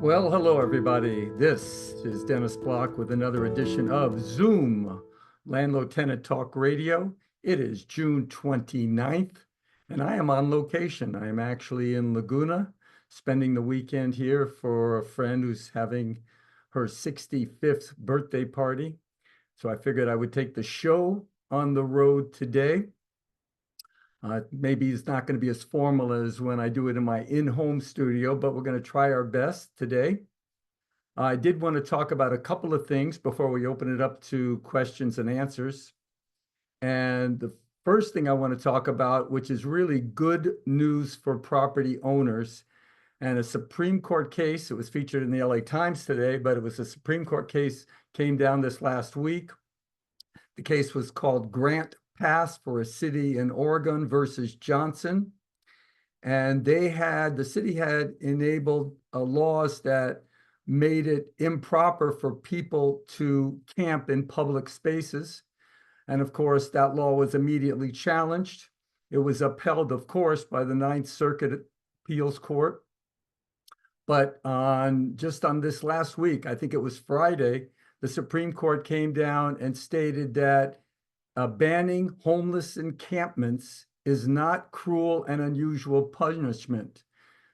Well, hello, everybody. This is Dennis Block with another edition of Zoom, Landlord Tenant Talk Radio. It is June 29th, and I am on location. I am actually in Laguna, spending the weekend here for a friend who's having her 65th birthday party. So I figured I would take the show on the road today. Maybe it's not going to be as formal as when I do it in my in-home studio, but we're going to try our best today. I did want to talk about a couple of things before we open it up to questions and answers. And the first thing I want to talk about, which is really good news for property owners, and a Supreme Court case. It was featured in the LA Times today, but it was a Supreme Court case came down this last week. The case was called Grant Pass for a city in Oregon versus Johnson. And the city had enabled laws that made it improper for people to camp in public spaces. And of course, that law was immediately challenged. It was upheld, of course, by the Ninth Circuit Appeals Court. But just on this last week, I think it was Friday, the Supreme Court came down and stated that banning homeless encampments is not cruel and unusual punishment.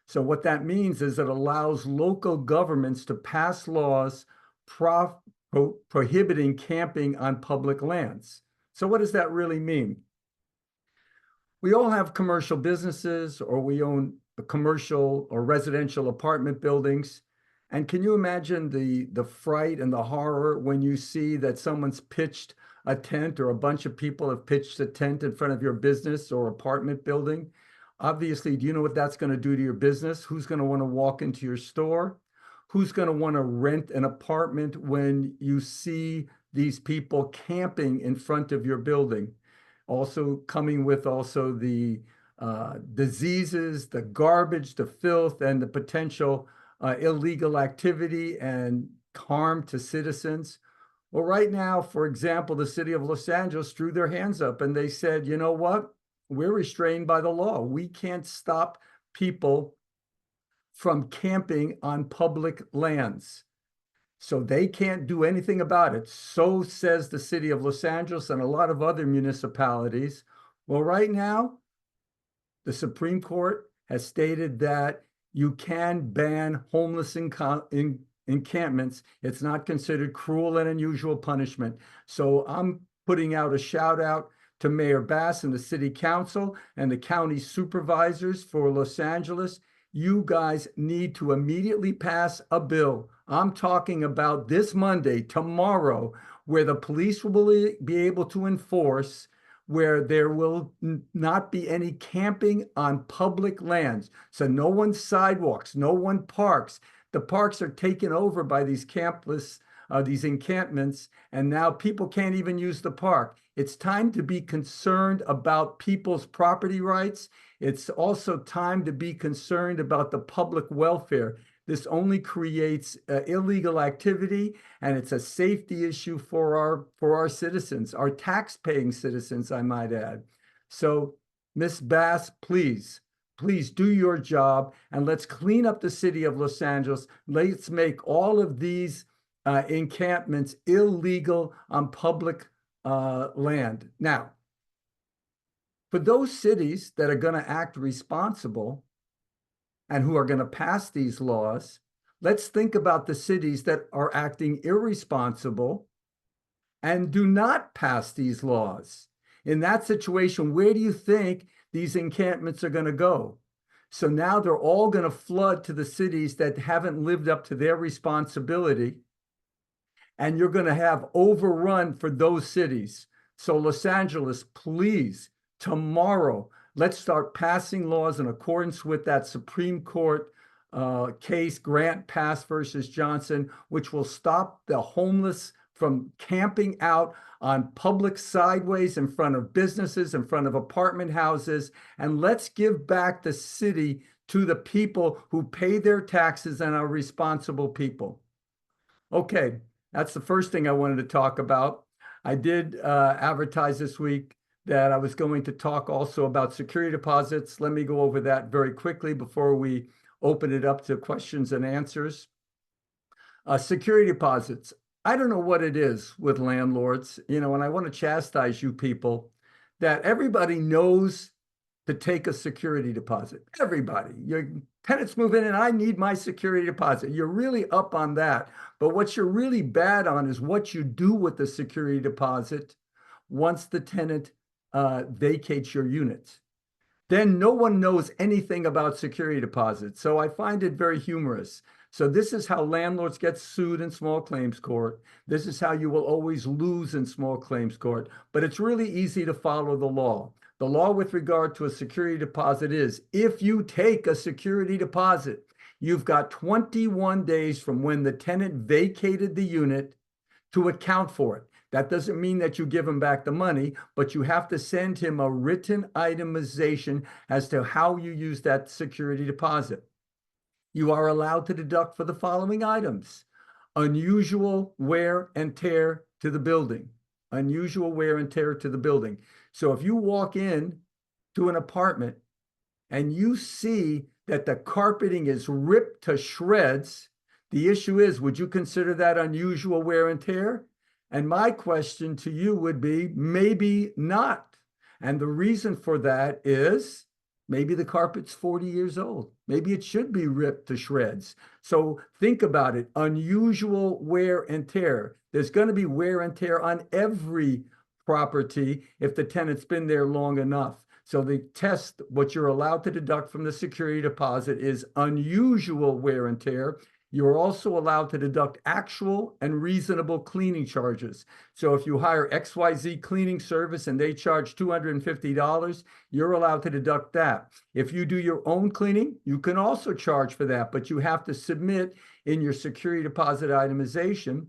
So what that means is it allows local governments to pass laws prohibiting camping on public lands. So what does that really mean? We all have commercial businesses, or we own commercial or residential apartment buildings. And can you imagine the fright and the horror when you see that someone's pitched a tent, or a bunch of people have pitched a tent in front of your business or apartment building? Obviously, do you know what that's going to do to your business? Who's going to want to walk into your store? Who's going to want to rent an apartment when you see these people camping in front of your building? Also coming with also the diseases, the garbage, the filth, and the potential illegal activity and harm to citizens. Well, right now, for example, the city of Los Angeles threw their hands up and they said, you know what? We're restrained by the law. We can't stop people from camping on public lands. So they can't do anything about it. So says the city of Los Angeles and a lot of other municipalities. Well, right now, the Supreme Court has stated that you can ban homeless encampments. It's not considered cruel and unusual punishment. So I'm putting out a shout out to Mayor Bass and the city council and the county supervisors for Los Angeles. You guys need to immediately pass a bill. I'm talking about this Monday, tomorrow, where the police will be able to enforce, where there will not be any camping on public lands. So no one sidewalks, no one parks. The parks are taken over by these these encampments, and now people can't even use the park. It's time to be concerned about people's property rights. It's also time to be concerned about the public welfare. This only creates illegal activity, and it's a safety issue for our citizens, our tax-paying citizens, I might add. So, Ms. Bass, please do your job, and let's clean up the city of Los Angeles. Let's make all of these encampments illegal on public land. Now, for those cities that are going to act responsible and who are going to pass these laws, let's think about the cities that are acting irresponsible and do not pass these laws. In that situation, where do you think these encampments are going to go? So now they're all going to flood to the cities that haven't lived up to their responsibility, and you're going to have overrun for those cities. So Los Angeles, please, tomorrow, let's start passing laws in accordance with that Supreme Court case, Grant Pass versus Johnson, which will stop the homeless from camping out on public sideways in front of businesses, in front of apartment houses. And let's give back the city to the people who pay their taxes and are responsible people. Okay, that's the first thing I wanted to talk about. I did advertise this week that I was going to talk also about security deposits. Let me go over that very quickly before we open it up to questions and answers. Security deposits. I don't know what it is with landlords, and I want to chastise you people that everybody knows to take a security deposit. Everybody. Your tenants move in and I need my security deposit. You're really up on that. But what you're really bad on is what you do with the security deposit once the tenant vacates your unit. Then no one knows anything about security deposits. So I find it very humorous. So this is how landlords get sued in small claims court. This is how you will always lose in small claims court. But it's really easy to follow the law. The law with regard to a security deposit is if you take a security deposit, you've got 21 days from when the tenant vacated the unit to account for it. That doesn't mean that you give him back the money, but you have to send him a written itemization as to how you use that security deposit. You are allowed to deduct for the following items: unusual wear and tear to the building, unusual wear and tear to the building. So if you walk in to an apartment and you see that the carpeting is ripped to shreds, the issue is, would you consider that unusual wear and tear? And my question to you would be, maybe not. And the reason for that is maybe the carpet's 40 years old. Maybe it should be ripped to shreds. So think about it. Unusual wear and tear. There's going to be wear and tear on every property if the tenant's been there long enough. So the test, what you're allowed to deduct from the security deposit is unusual wear and tear. You're also allowed to deduct actual and reasonable cleaning charges. So if you hire XYZ cleaning service and they charge $250, you're allowed to deduct that. If you do your own cleaning, you can also charge for that, but you have to submit in your security deposit itemization,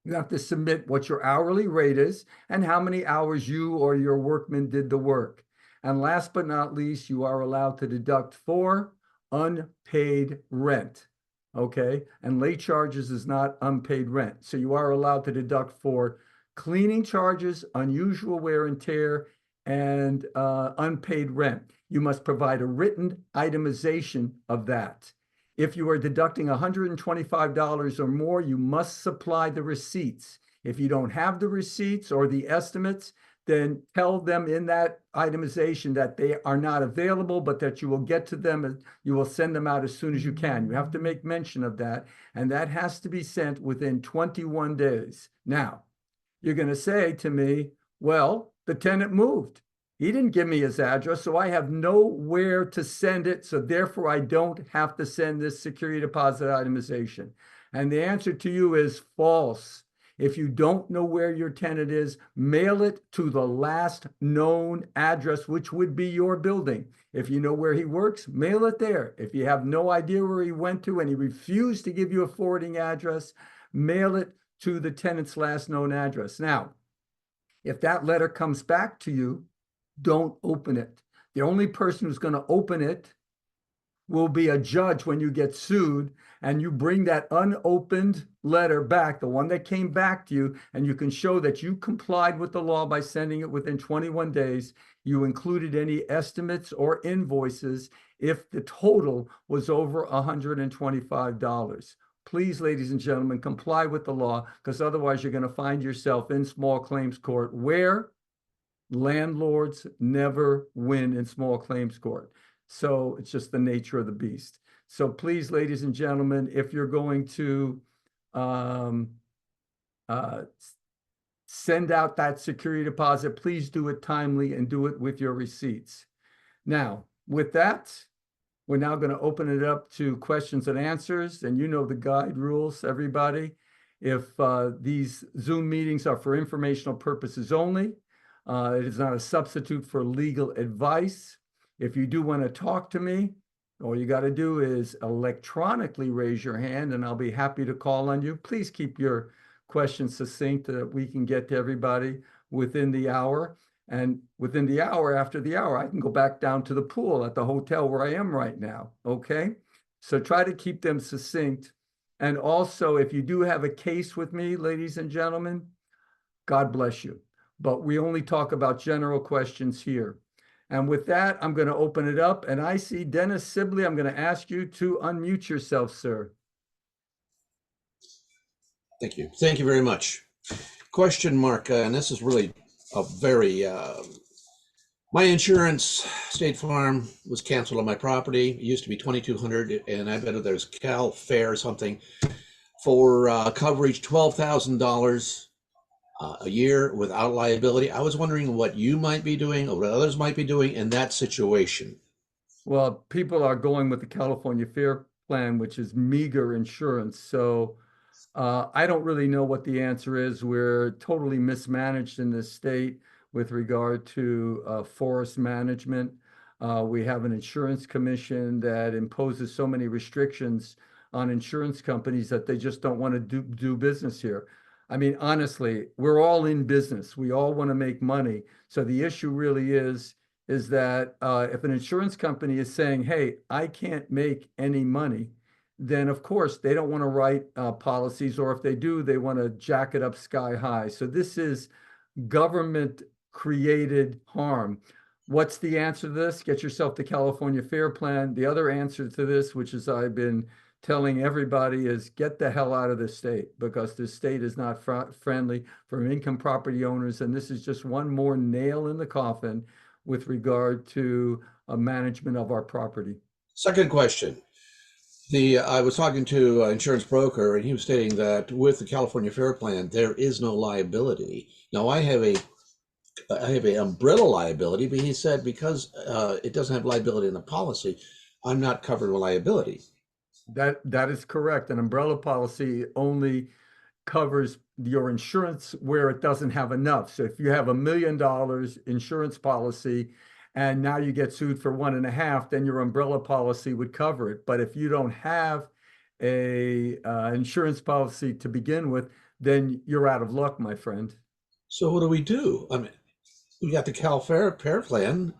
you have to submit what your hourly rate is and how many hours you or your workman did the work. And last but not least, you are allowed to deduct for unpaid rent. Okay, and late charges is not unpaid rent. So you are allowed to deduct for cleaning charges, unusual wear and tear, and unpaid rent. You must provide a written itemization of that. If you are deducting $125 or more, you must supply the receipts. If you don't have the receipts or the estimates, then tell them in that itemization that they are not available, but that you will get to them and you will send them out as soon as you can. You have to make mention of that, and that has to be sent within 21 days. Now, you're going to say to me, well, the tenant moved. He didn't give me his address, so I have nowhere to send it, so therefore I don't have to send this security deposit itemization. And the answer to you is false. If you don't know where your tenant is, mail it to the last known address, which would be your building. If you know where he works, mail it there. If you have no idea where he went to and he refused to give you a forwarding address, mail it to the tenant's last known address. Now, if that letter comes back to you, don't open it. The only person who's going to open it will be a judge when you get sued, and you bring that unopened letter back, the one that came back to you, and you can show that you complied with the law by sending it within 21 days. You included any estimates or invoices if the total was over $125. Please, ladies and gentlemen, comply with the law, because otherwise you're going to find yourself in small claims court where landlords never win in small claims court. So it's just the nature of the beast. So please, ladies and gentlemen, if you're going to send out that security deposit, please do it timely and do it with your receipts. Now, with that, we're now going to open it up to questions and answers. And you know the guide rules, everybody. If these Zoom meetings are for informational purposes only, it is not a substitute for legal advice. If you do want to talk to me, all you got to do is electronically raise your hand and I'll be happy to call on you. Please keep your questions succinct so that we can get to everybody within the hour. And within the hour, after the hour, I can go back down to the pool at the hotel where I am right now, okay? So try to keep them succinct. And also, if you do have a case with me, ladies and gentlemen, God bless you. But we only talk about general questions here. And with that, I'm going to open it up. And I see Dennis Sibley. I'm going to ask you to unmute yourself, sir. Thank you. Thank you very much. Question mark, and this is really a very, my insurance, State Farm, was canceled on my property. It used to be 2,200, and I bet there's Cal Fair or something for coverage, $12,000 a year without liability. I was wondering what you might be doing or what others might be doing in that situation. Well, people are going with the California Fair Plan, which is meager insurance. So I don't really know what the answer is. We're totally mismanaged in this state with regard to forest management. We have an insurance commission that imposes so many restrictions on insurance companies that they just don't want to do business here. I mean, honestly, we're all in business. We all want to make money. So the issue really is that if an insurance company is saying, hey, I can't make any money, then of course they don't want to write policies, or if they do, they want to jack it up sky high. So this is government created harm. What's the answer to this? Get yourself the California Fair Plan. The other answer to this, which is I've been telling everybody, is get the hell out of this state, because this state is not friendly for income property owners. And this is just one more nail in the coffin with regard to management of our property. Second question. I was talking to an insurance broker, and he was stating that with the California Fair Plan, there is no liability. Now, I have a umbrella liability, but he said because it doesn't have liability in the policy, I'm not covered with liability. That is correct. An umbrella policy only covers your insurance where it doesn't have enough. So if you have $1 million insurance policy and now you get sued for 1.5, then your umbrella policy would cover it. But if you don't have a insurance policy to begin with, then you're out of luck, my friend. So what do we do? I mean, we got the Cal Fair Plan.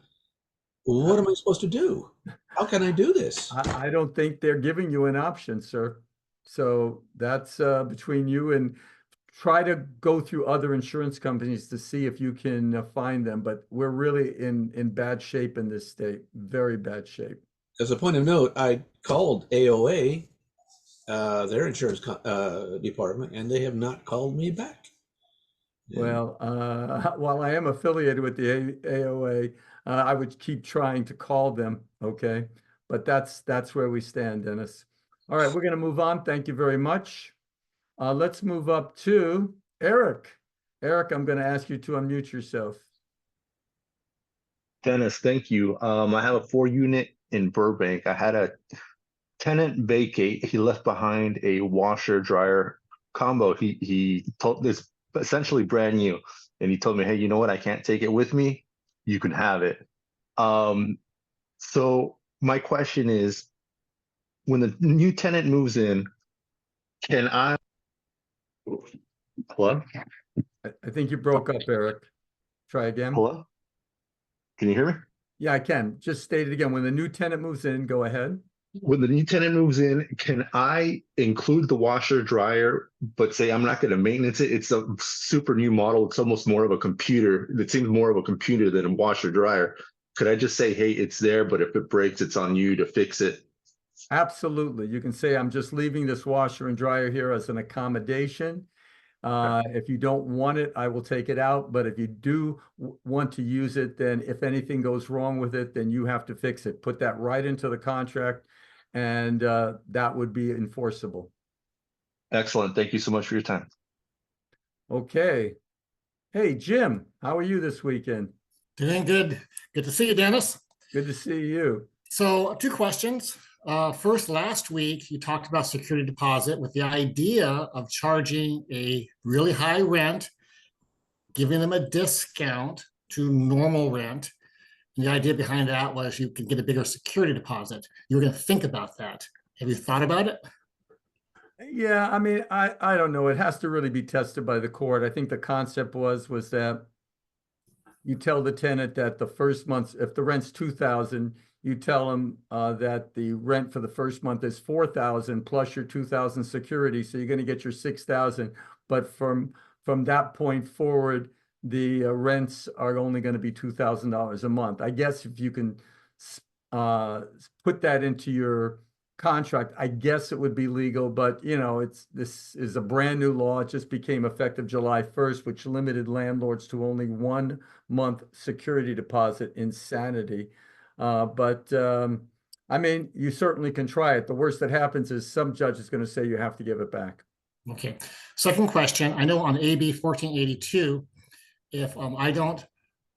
What am I supposed to do? How can I do this? I don't think they're giving you an option, sir. So that's between you, and try to go through other insurance companies to see if you can find them. But we're really in bad shape in this state, very bad shape. As a point of note, I called AOA, their insurance department, and they have not called me back. Well, while I am affiliated with the AOA, I would keep trying to call them, okay? But that's where we stand, Dennis. All right, we're going to move on. Thank you very much. Let's move up to Eric. Eric, I'm going to ask you to unmute yourself. Dennis, thank you. I have a 4-unit in Burbank. I had a tenant vacate. He left behind a washer dryer combo. He told this essentially brand new, and he told me, hey, you know what? I can't take it with me. You can have it. So my question is, when the new tenant moves in, can I? Hello? I think you broke up, Eric. Try again. Hello? Can you hear me? Yeah, I can. Just state it again. When the new tenant moves in, go ahead. When the new tenant moves in, can I include the washer dryer, but say I'm not going to maintenance it? It's a super new model. It's almost more of a computer. It seems more of a computer than a washer dryer. Could I just say, hey, it's there, but if it breaks, it's on you to fix it? Absolutely. You can say, I'm just leaving this washer and dryer here as an accommodation. If you don't want it, I will take it out. But if you do want to use it, then if anything goes wrong with it, then you have to fix it. Put that right into the contract, and that would be enforceable. Excellent. Thank you so much for your time. Okay. Hey, Jim, how are you this weekend? Doing good. Good to see you, Dennis. Good to see you. So 2 questions. First, last week, you talked about security deposit with the idea of charging a really high rent, giving them a discount to normal rent. And the idea behind that was you could get a bigger security deposit. You were going to think about that. Have you thought about it? Yeah, I mean, I don't know. It has to really be tested by the court. I think the concept was that you tell the tenant that the first month, if the rent's $2,000, you tell them that the rent for the first month is $4,000 plus your $2,000 security, so you're going to get your $6,000. But from that point forward, the rents are only going to be $2,000 a month. I guess if you can put that into your contract, I guess it would be legal, but you know, this is a brand new law. It just became effective July 1st, which limited landlords to only 1 month security deposit. Insanity. But I mean, you certainly can try it. The worst that happens is some judge is going to say you have to give it back. Okay. Second question, I know on AB 1482, if I don't,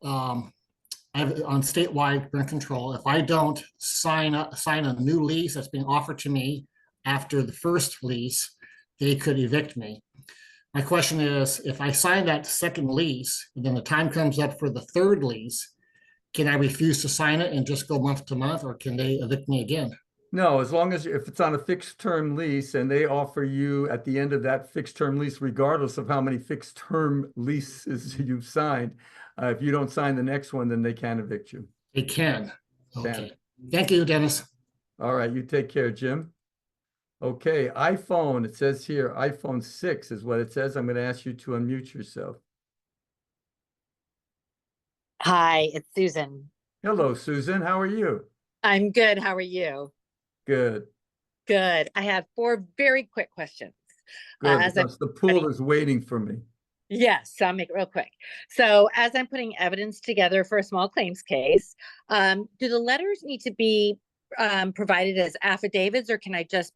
I have on statewide rent control, if I don't sign a new lease that's being offered to me after the first lease, they could evict me. My question is, if I sign that second lease, and then the time comes up for the third lease, can I refuse to sign it and just go month to month, or can they evict me again? No, as long as if it's on a fixed term lease and they offer you at the end of that fixed term lease, regardless of how many fixed term leases you've signed, if you don't sign the next one, then they can evict you. They can. Can. Okay. Thank you, Dennis. All right, you take care, Jim. Okay, iPhone, it says here, iPhone 6 is what it says. I'm going to ask you to unmute yourself. Hi, it's Susan. Hello, Susan. How are you? I'm good. How are you? Good. Good. I have 4 very quick questions. Good, as I'm because the pool is waiting for me. Yes, so I'll make it real quick. So as I'm putting evidence together for a small claims case, do the letters need to be provided as affidavits, or can I just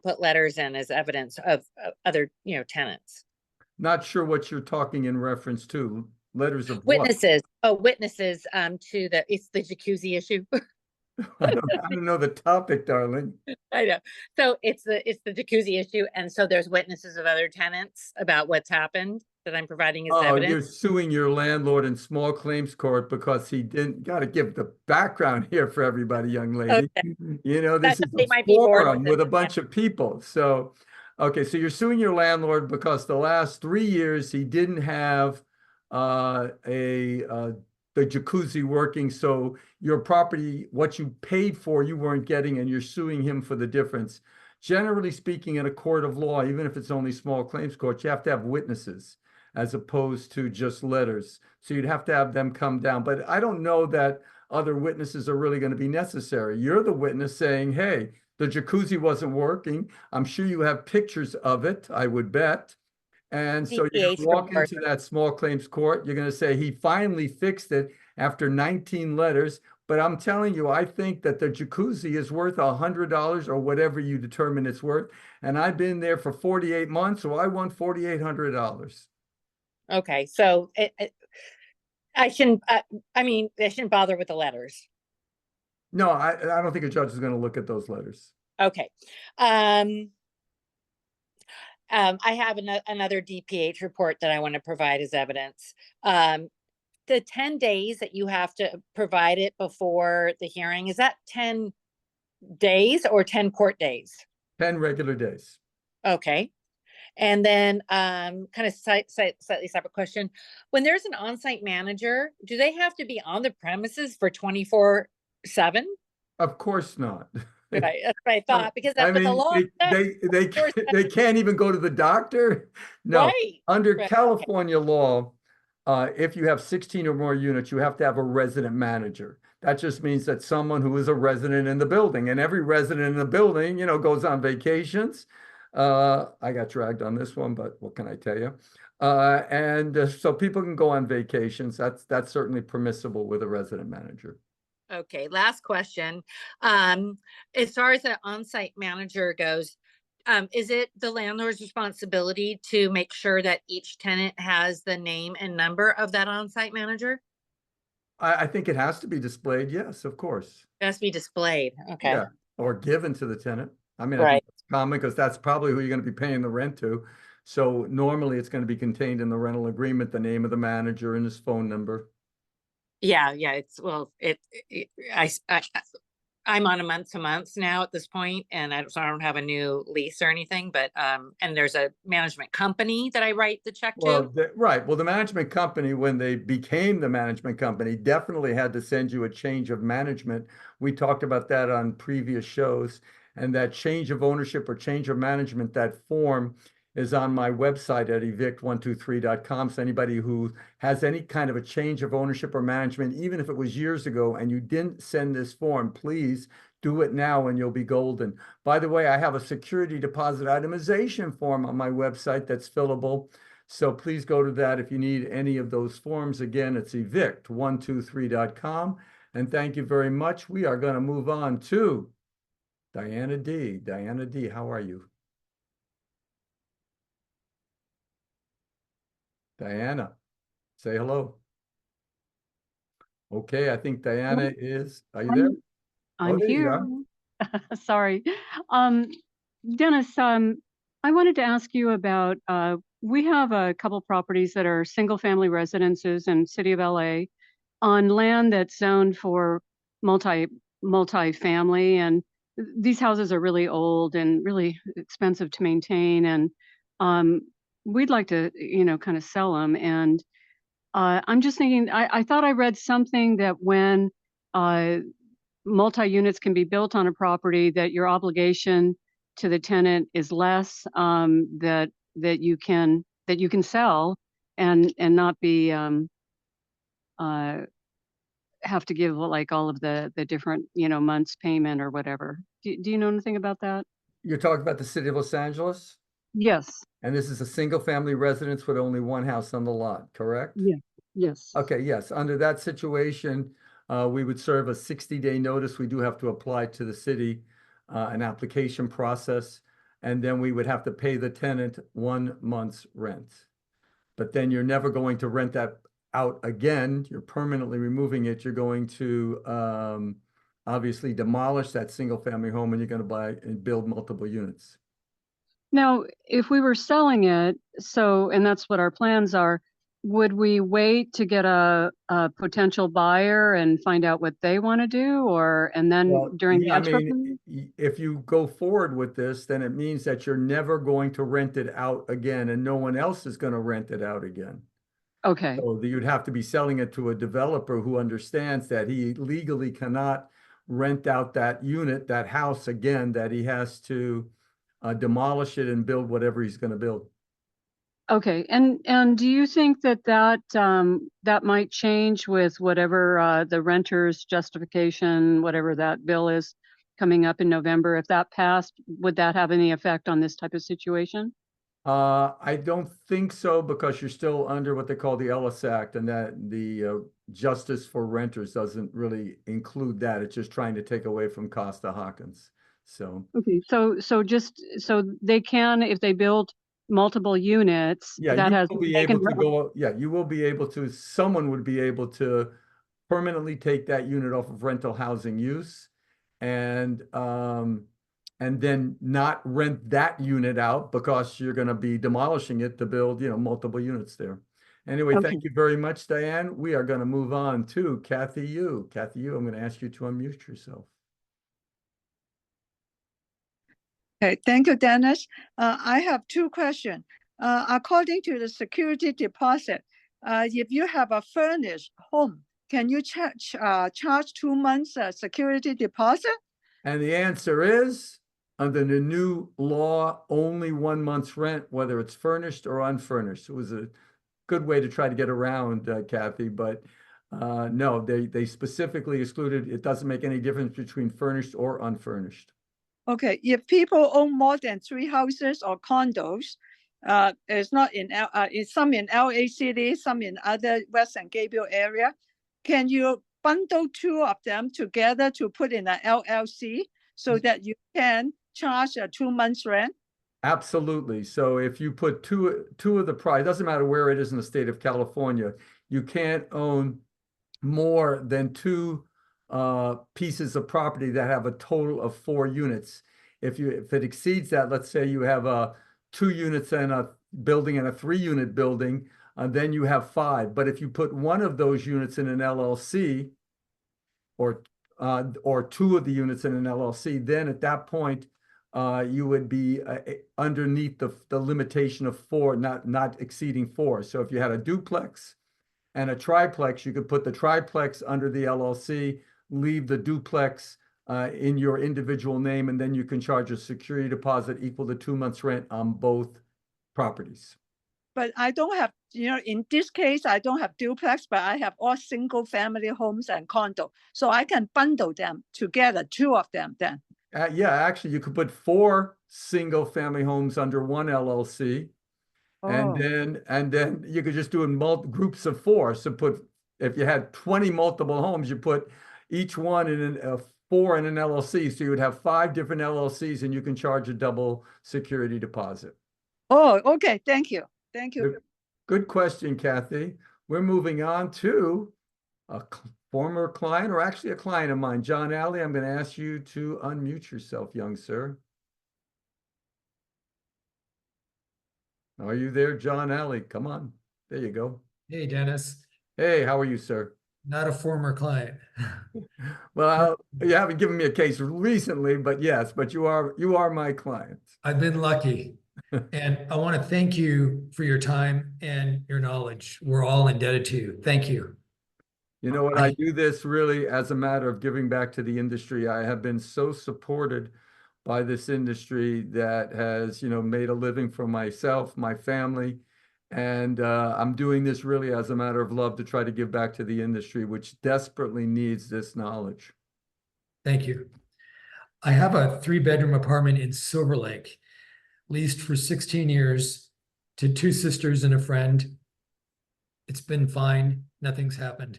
put letters in as evidence of other, tenants? Not sure what you're talking in reference to. Letters of what? Witnesses. Oh, witnesses to it's the jacuzzi issue. I don't know the topic, darling. I know. So it's the jacuzzi issue, and so there's witnesses of other tenants about what's happened that I'm providing as Oh, evidence. you're suing your landlord in small claims court because he didn't. Got to give the background here for everybody, young lady. Okay. This is They a might be bored forum with with it. a bunch of people. So, okay, so you're suing your landlord because the last 3 years he didn't have the jacuzzi working. So your property, what you paid for, you weren't getting, and you're suing him for the difference. Generally speaking, in a court of law, even if it's only small claims court, you have to have witnesses as opposed to just letters. So you'd have to have them come down. But I don't know that other witnesses are really going to be necessary. You're the witness saying, hey, the jacuzzi wasn't working. I'm sure you have pictures of it, I would bet. And so you're going to walk into that small claims court. You're going to say he finally fixed it after 19 letters. But I'm telling you, I think that the jacuzzi is worth $100 or whatever you determine it's worth. And I've been there for 48 months, so I won $4,800. Okay, so I shouldn't. They shouldn't bother with the letters. No, I don't think a judge is going to look at those letters. Okay. I have another DPH report that I want to provide as evidence. The 10 days that you have to provide it before the hearing, is that 10 days or 10 court days? 10 regular days. Okay. And then kind of slightly separate question. When there's an on-site manager, do they have to be on the premises for 24/7? Of course not. Right, that's what I thought, because that's what the law says. They can't even go to the doctor. No, Right, under right, California law, if you have 16 or more units, you have to have a resident manager. That just means that someone who is a resident in the building, and every resident in the building, goes on vacations. I got dragged on this one, but what can I tell you? So people can go on vacations. That's certainly permissible with a resident manager. Okay, last question. As far as the on-site manager goes, is it the landlord's responsibility to make sure that each tenant has the name and number of that on-site manager? I think it has to be displayed. Yes, of course. It has to be displayed. Okay. Yeah, or given to the tenant. I mean, I Right. think that's common because that's probably who you're going to be paying the rent to. So normally it's going to be contained in the rental agreement, the name of the manager and his phone number. Yeah, I'm on a month to month now at this point, and so I don't have a new lease or anything, but and there's a management company that I write the check to. Right. Well, the management company, when they became the management company, definitely had to send you a change of management. We talked about that on previous shows, and that change of ownership or change of management, that form is on my website at evict123.com. So anybody who has any kind of a change of ownership or management, even if it was years ago and you didn't send this form, please Do it now and you'll be golden. By the way, I have a security deposit itemization form on my website that's fillable. So please go to that if you need any of those forms. Again, it's evict123.com. And thank you very much. We are going to move on to Diana D. Diana D, how are you? Diana, say hello. Okay, I think Diana is, are you there? I'm there you here. are. Sorry. Dennis, I wanted to ask you about, we have a couple properties that are single family residences in city of LA on land that's zoned for multi-family, and these houses are really old and really expensive to maintain, and we'd like to, kind of sell them. And I'm just thinking, I thought I read something that when multi-units can be built on a property, that your obligation to the tenant is less, that you can sell and not be have to give like all of the different months payment or whatever. Do you know anything about that? You're talking about the city of Los Angeles? Yes. And this is a single family residence with only one house on the lot, correct? Yeah. Yes. Okay, yes. Under that situation, we would serve a 60-day notice. We do have to apply to the city, an application process, and then we would have to pay the tenant 1 month's rent. But then you're never going to rent that out again. You're permanently removing it. You're going to obviously demolish that single family home, and you're going to buy and build multiple units. Now, if we were selling it, and that's what our plans are, would we wait to get a potential buyer and find out what they want to do, and then Well, during the yeah, I escrow mean, period? if you go forward with this, then it means that you're never going to rent it out again, and no one else is going to rent it out again. Okay. So you'd have to be selling it to a developer who understands that he legally cannot rent out that unit, that house again, that he has to demolish it and build whatever he's going to build. Okay. And do you think that that might change with whatever the renter's justification, whatever that bill is coming up in November? If that passed, would that have any effect on this type of situation? I don't think so, because you're still under what they call the Ellis Act, and that the justice for renters doesn't really include that. It's just trying to take away from Costa-Hawkins. So Okay. So they can, if they build multiple units, yeah, that you has will be they able can to go. Yeah, you will be able to. Someone would be able to permanently take that unit off of rental housing use, and then not rent that unit out, because you're going to be demolishing it to build, multiple units there. Anyway, Okay. thank you very much, Diane. We are going to move on to Kathy Yu. Kathy Yu, I'm going to ask you to unmute yourself. Okay, thank you, Dennis. I have two questions. According to the security deposit, if you have a furnished home, can you charge 2 months security deposit? And the answer is, under the new law, only 1 month's rent, whether it's furnished or unfurnished. It was a good way to try to get around, Kathy, but no, they specifically excluded. It doesn't make any difference between furnished or unfurnished. Okay, if people own more than 3 houses or condos, it's not it's some in LA City, some in other Western Gable area, can you bundle 2 of them together to put in an LLC so that you can charge a 2 months rent? Absolutely. So if you put two of the price, it doesn't matter where it is in the state of California, you can't own more than 2 pieces of property that have a total of 4 units. If it exceeds that, let's say you have 2 units in a building and a 3-unit building, then you have 5. But if you put one of those units in an LLC, or 2 of the units in an LLC, then at that point you would be underneath the limitation of 4, not exceeding 4. So if you had a duplex and a triplex, you could put the triplex under the LLC, leave the duplex in your individual name, and then you can charge a security deposit equal to 2 months rent on both properties. but I don't have, in this case, I don't have duplex, but I have all single family homes and condo. So I can bundle them together, two of them then. Yeah, actually, you could put 4 single family homes under one LLC. And Oh, then you could just do in groups of 4. So if you had 20 multiple homes, you put each one in 4 in an LLC. So you would have 5 different LLCs and you can charge a double security deposit. oh, okay. Thank you. Thank you. Good question, Kathy. We're moving on to a former client, or actually a client of mine, John Alley. I'm going to ask you to unmute yourself, young sir. Are you there, John Alley? Come on. There you go. Hey, Dennis, Hey, how are you, sir? not a former client. Well, you haven't given me a case recently, but yes, but you are my client. I've been lucky. And I want to thank you for your time and your knowledge. We're all indebted to you. Thank you. You know what? I do this really as a matter of giving back to the industry. I have been so supported by this industry that has, made a living for myself, my family. And I'm doing this really as a matter of love to try to give back to the industry, which desperately needs this knowledge. Thank you. I have a 3-bedroom apartment in Silver Lake, leased for 16 years to 2 sisters and a friend. It's been fine. Nothing's happened.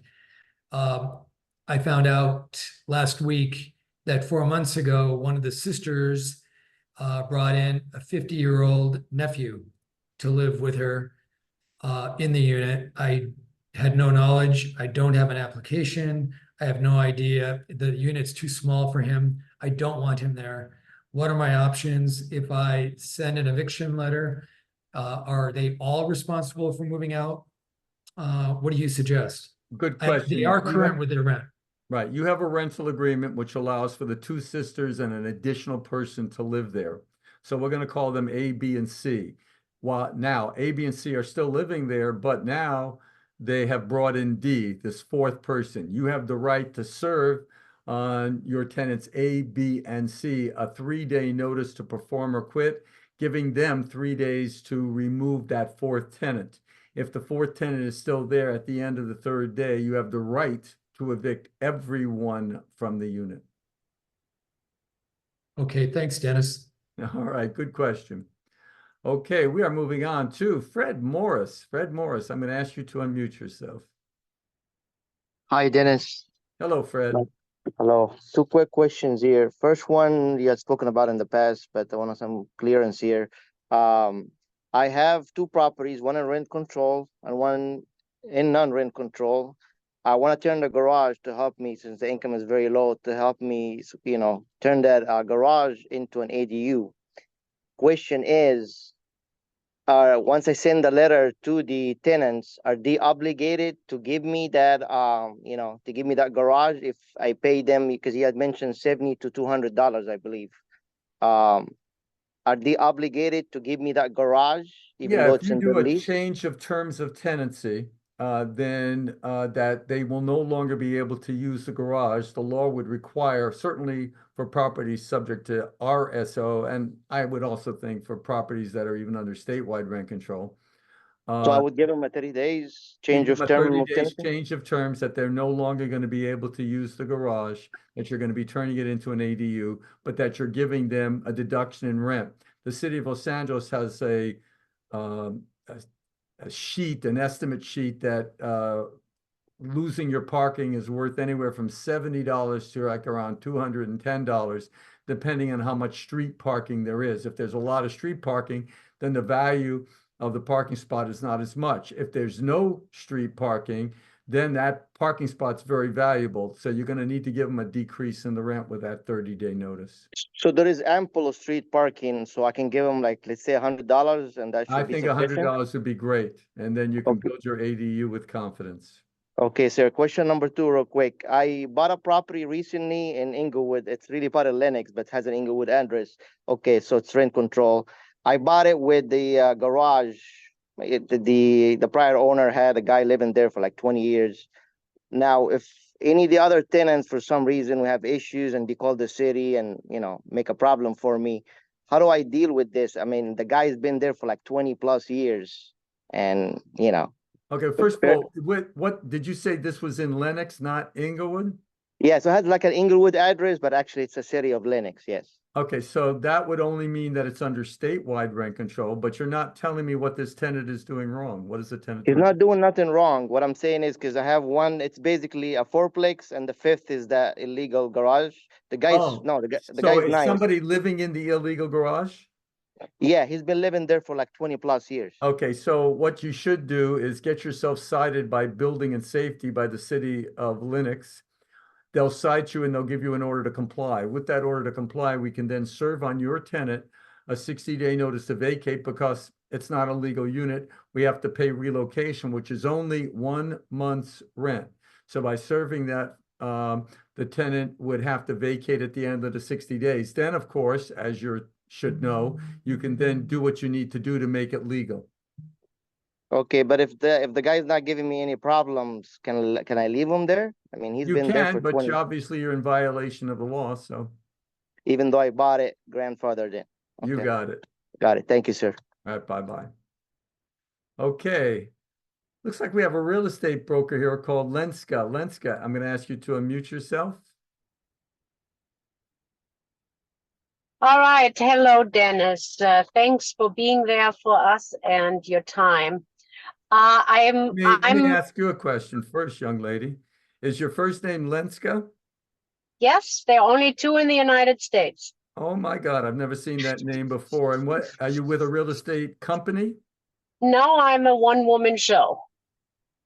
I found out last week that 4 months ago, one of the sisters brought in a 50-year-old nephew to live with her in the unit. I had no knowledge. I don't have an application. I have no idea. The unit's too small for him. I don't want him there. What are my options if I send an eviction letter? Are they all responsible for moving out? What do you suggest? Good question. They are current with their rent. Right. You have a rental agreement which allows for the 2 sisters and an additional person to live there. So we're going to call them A, B, and C. While now A, B, and C are still living there, but now they have brought in D, this 4th person. You have the right to serve on your tenants A, B, and C a 3-day notice to perform or quit, giving them 3 days to remove that 4th tenant. If the 4th tenant is still there at the end of the 3rd day, you have the right to evict everyone from the unit. Okay, thanks, Dennis. All right, good question. Okay, we are moving on to Fred Morris. Fred Morris, I'm going to ask you to unmute yourself. Hi, Dennis. Hello, Fred. Hello. 2 quick questions here. First one you had spoken about in the past, but I want some clearance here. I have 2 properties, one in rent control and one in non-rent control. I want to turn the garage to help me, since the income is very low, to help me, turn that garage into an ADU. Question is, once I send the letter to the tenants, are they obligated to give me that, to give me that garage if I pay them? Because he had mentioned $70 to $200, I believe. Are they obligated to give me that garage, even though If it's you in the do a lease? change of terms of tenancy, then that they will no longer be able to use the garage. The law would require, certainly for properties subject to RSO, and I would also think for properties that are even under statewide rent control. So I would give them a 30 days You change give of them a term 30 of days tenancy? change of terms that they're no longer going to be able to use the garage, that you're going to be turning it into an ADU, but that you're giving them a deduction in rent. The city of Los Angeles has a sheet, an estimate sheet that losing your parking is worth anywhere from $70 to like around $210, depending on how much street parking there is. If there's a lot of street parking, then the value of the parking spot is not as much. If there's no street parking, then that parking spot's very valuable. So you're going to need to give them a decrease in the rent with that 30-day notice. So there is ample of street parking, so I can give them, like, let's say $100, and that I should be think sufficient? $100 would be great. And then you can Okay. build your ADU with confidence. Okay, sir. Question number 2, real quick. I bought a property recently in Inglewood. It's really part of Lenox, but has an Inglewood address. Okay, so it's rent control. I bought it with the garage. The prior owner had a guy living there for like 20 years. Now, if any of the other tenants, for some reason, we have issues and they call the city and, make a problem for me, how do I deal with this? I mean, the guy's been there for like 20 plus years. And, you know, Okay, first of all, what did you say this was in Lenox, not Inglewood? yeah, so it has like an Inglewood address, but actually it's a city of Lenox, yes. Okay, so that would only mean that it's under statewide rent control, but you're not telling me what this tenant is doing wrong. What is the tenant He's doing? not doing nothing wrong. What I'm saying is because I have one, it's basically a fourplex, and the fifth is the illegal garage. The guy's Oh, no, the so guy's is nice. somebody living in the illegal garage? Yeah, he's been living there for like 20 plus years. Okay, so what you should do is get yourself cited by building and safety by the city of Lenox. They'll cite you and they'll give you an order to comply. With that order to comply, we can then serve on your tenant a 60-day notice to vacate because it's not a legal unit. We have to pay relocation, which is only 1 month's rent. So by serving that, the tenant would have to vacate at the end of the 60 days. Then, of course, as you should know, you can then do what you need to do to make it legal. Okay, but if the guy's not giving me any problems, can I leave him there? I mean, he's You been there can, for but 20, obviously you're in violation of the law, so even though I bought it grandfathered in. you Okay, got it. got it. Thank you, sir. All right, bye-bye. Okay. Looks like we have a real estate broker here called Lenska. Lenska, I'm going to ask you to unmute yourself. All right. Hello, Dennis. Thanks for being there for us and your time. Let me ask you a question first, young lady. Is your first name Lenska? Yes, there are only two in the United States. Oh my God, I've never seen that name before. And what, are you with a real estate company? No, I'm a one-woman show.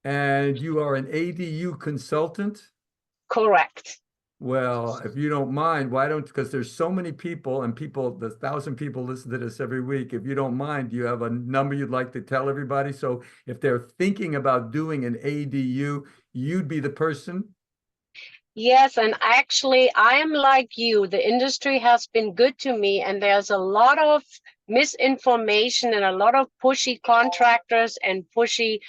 And you are an ADU consultant? Correct. Well, if you don't mind, why don't, because there's so many people and the 1,000 people listen to this every week. If you don't mind, do you have a number you'd like to tell everybody? So if they're thinking about doing an ADU, you'd be the person? Yes, and actually, I am like you. The industry has been good to me, and there's a lot of misinformation and a lot of pushy contractors and pushy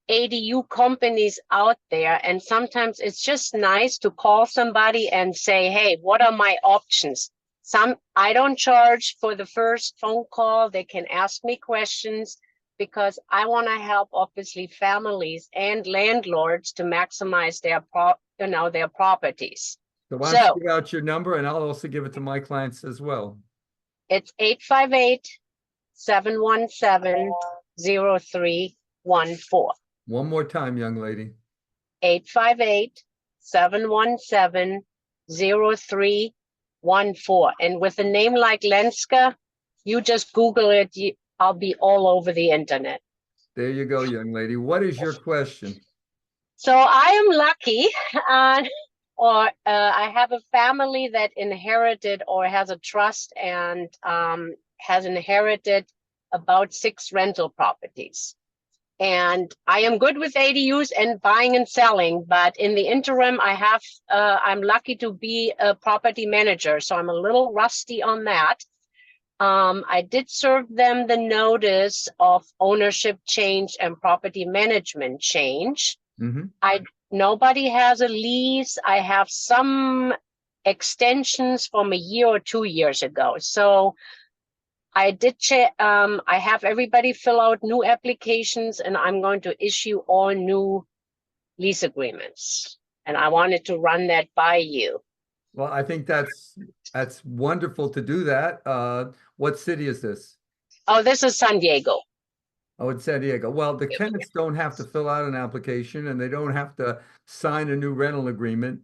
ADU companies out there. And sometimes it's just nice to call somebody and say, hey, what are my options? I don't charge for the first phone call. They can ask me questions because I want to help, obviously, families and landlords to maximize their properties. So why don't you give out your number, and I'll also give it to my clients as well. It's 858-717-0314. One more time, young lady. 858-717-0314. And with a name like Lenska, you just Google it. I'll be all over the internet. There you go, young lady. What is your question? So I am lucky, I have a family that inherited or has a trust and has inherited about 6 rental properties. And I am good with ADUs and buying and selling, but in the interim, I'm lucky to be a property manager, so I'm a little rusty on that. I did serve them the notice of ownership change and property management change. Mm-hmm. Nobody has a lease. I have some extensions from a year or 2 years ago. So I did check. I have everybody fill out new applications, and I'm going to issue all new lease agreements. And I wanted to run that by you. Well, I think that's wonderful to do that. What city is this? Oh, this is San Diego. Oh, it's San Diego. Well, the tenants don't have to fill out an application and they don't have to sign a new rental agreement.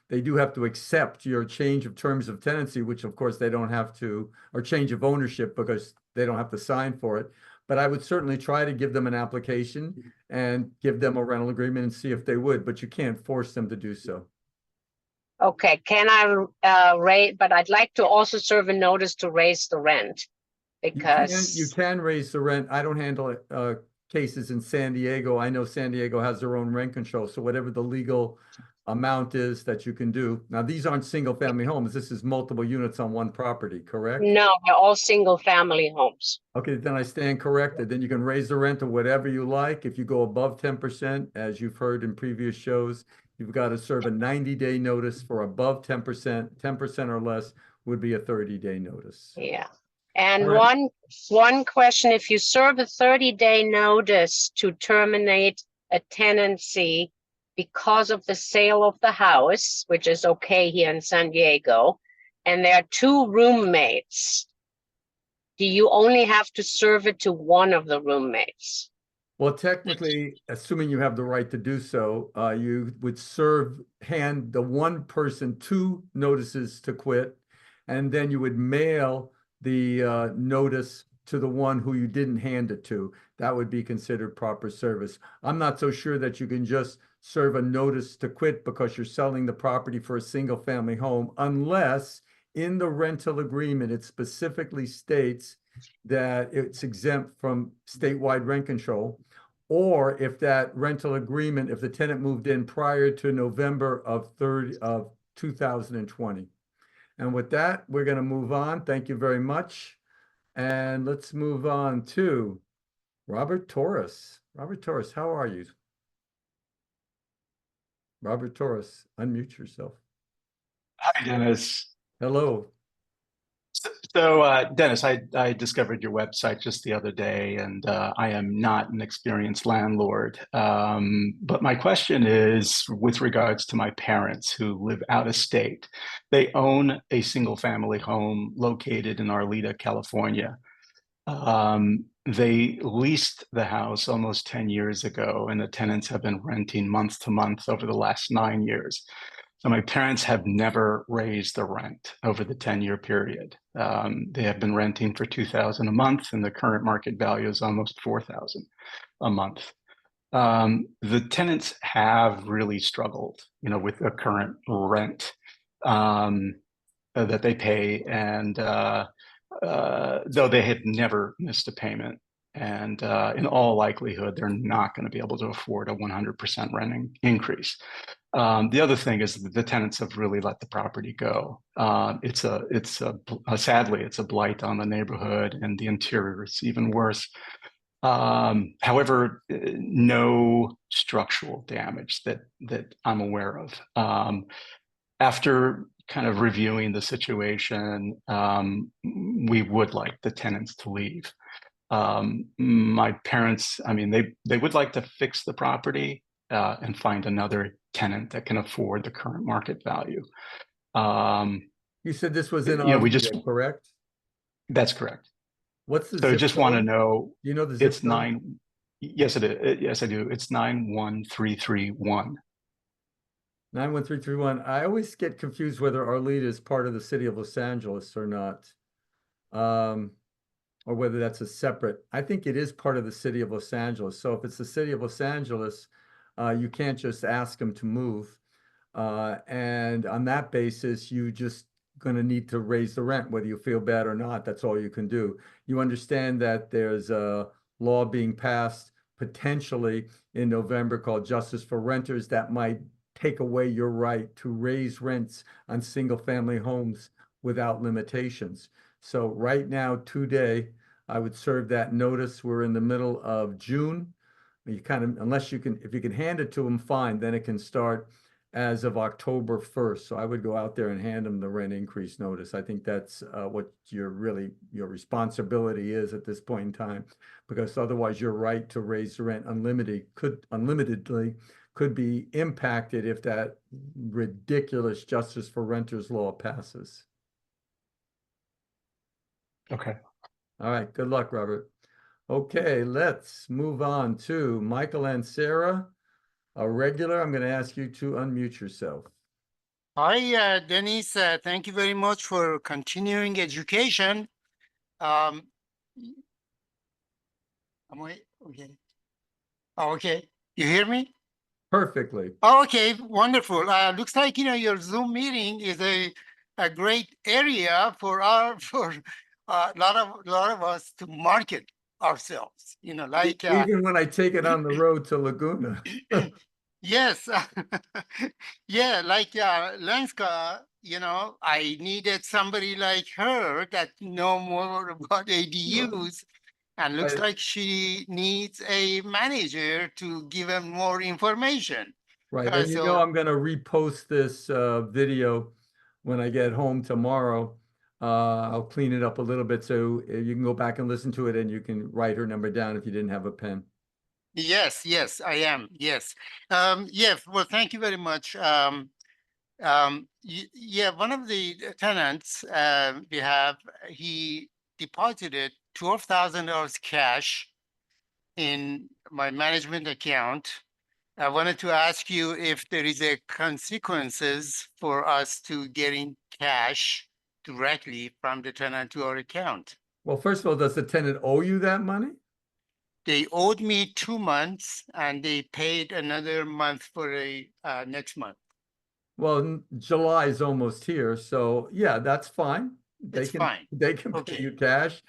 They do have to accept your change of terms of tenancy, which of course they don't have to, or change of ownership because they don't have to sign for it. But I would certainly try to give them an application and give them a rental agreement and see if they would, but you can't force them to do so. Okay, can I rate, but I'd like to also serve a notice to raise the rent. Because you can raise the rent. I don't handle cases in San Diego. I know San Diego has their own rent control. So whatever the legal amount is that you can do. Now, these aren't single family homes. This is multiple units on one property, correct? No, they're all single family homes. Okay, then I stand corrected. Then you can raise the rent to whatever you like. If you go above 10%, as you've heard in previous shows, you've got to serve a 90-day notice for above 10%. 10% or less would be a 30-day notice. Yeah. And All right. one question, if you serve a 30-day notice to terminate a tenancy because of the sale of the house, which is okay here in San Diego, and there are 2 roommates, do you only have to serve it to one of the roommates? Well, technically, assuming you have the right to do so, you would hand the one person 2 notices to quit, and then you would mail the notice to the one who you didn't hand it to. That would be considered proper service. I'm not so sure that you can just serve a notice to quit because you're selling the property for a single family home, unless in the rental agreement, it specifically states that it's exempt from statewide rent control, or if that rental agreement, if the tenant moved in prior to November of 2020. And with that, we're going to move on. Thank you very much. And let's move on to Robert Torres. Robert Torres, how are you? Robert Torres, unmute yourself. Hi, Dennis. Hello. So, Dennis, I discovered your website just the other day, and I am not an experienced landlord. But my question is with regards to my parents who live out of state. They own a single family home located in Arleta, California. They leased the house almost 10 years ago, and the tenants have been renting month to month over the last 9 years. So my parents have never raised the rent over the 10-year period. They have been renting for $2,000 a month, and the current market value is almost $4,000 a month. The tenants have really struggled, with the current rent that they pay, and though they had never missed a payment. And in all likelihood, they're not going to be able to afford a 100% rent increase. The other thing is that the tenants have really let the property go. Sadly, it's a blight on the neighborhood, and the interior is even worse. However, no structural damage that I'm aware of. After kind of reviewing the situation, we would like the tenants to leave. My parents, they would like to fix the property and find another tenant that can afford the current market value. You said this was in Arleta, correct? That's correct. What's the so zip just code? Want to know. Do you know the zip it's code? 9. Yes, it is. Yes, I do. It's 91331. 91331. I always get confused whether Arleta is part of the city of Los Angeles or not. Or whether that's a separate. I think it is part of the city of Los Angeles. So if it's the city of Los Angeles, you can't just ask them to move. And on that basis, you just going to need to raise the rent, whether you feel bad or not. That's all you can do. You understand that there's a law being passed potentially in November called Justice for Renters that might take away your right to raise rents on single family homes without limitations. So right now, today, I would serve that notice. We're in the middle of June. You kind of, if you can hand it to them, fine, then it can start as of October 1st. So I would go out there and hand them the rent increase notice. I think that's what your responsibility is at this point in time, because otherwise your right to raise the rent unlimitedly could be impacted if that ridiculous Justice for Renters law passes. Okay. All right. Good luck, Robert. Okay, let's move on to Michael and Sarah, a regular. I'm going to ask you to unmute yourself. Hi, Dennis. Thank you very much for continuing education. Am I okay? Oh, okay. You hear me? Perfectly. Oh, okay, wonderful. Looks like your Zoom meeting is a great area for a lot of us to market ourselves. Even when I take it on the road to Laguna. Yes. Yeah, like Lenska, I needed somebody like her that know more about ADUs. And looks like she needs a manager to give him more information. Right. And I'm going to repost this video when I get home tomorrow. I'll clean it up a little bit so you can go back and listen to it and you can write her number down if you didn't have a pen. Yes, yes, I am. Yes. Yeah, well, thank you very much. Yeah, one of the tenants we have, he deposited $12,000 cash in my management account. I wanted to ask you if there is a consequences for us to getting cash directly from the tenant to our account. Well, first of all, does the tenant owe you that money? They owed me 2 months and they paid another month for a next month. Well, July is almost here, so yeah, that's fine. It's fine. They can pay Okay. you cash,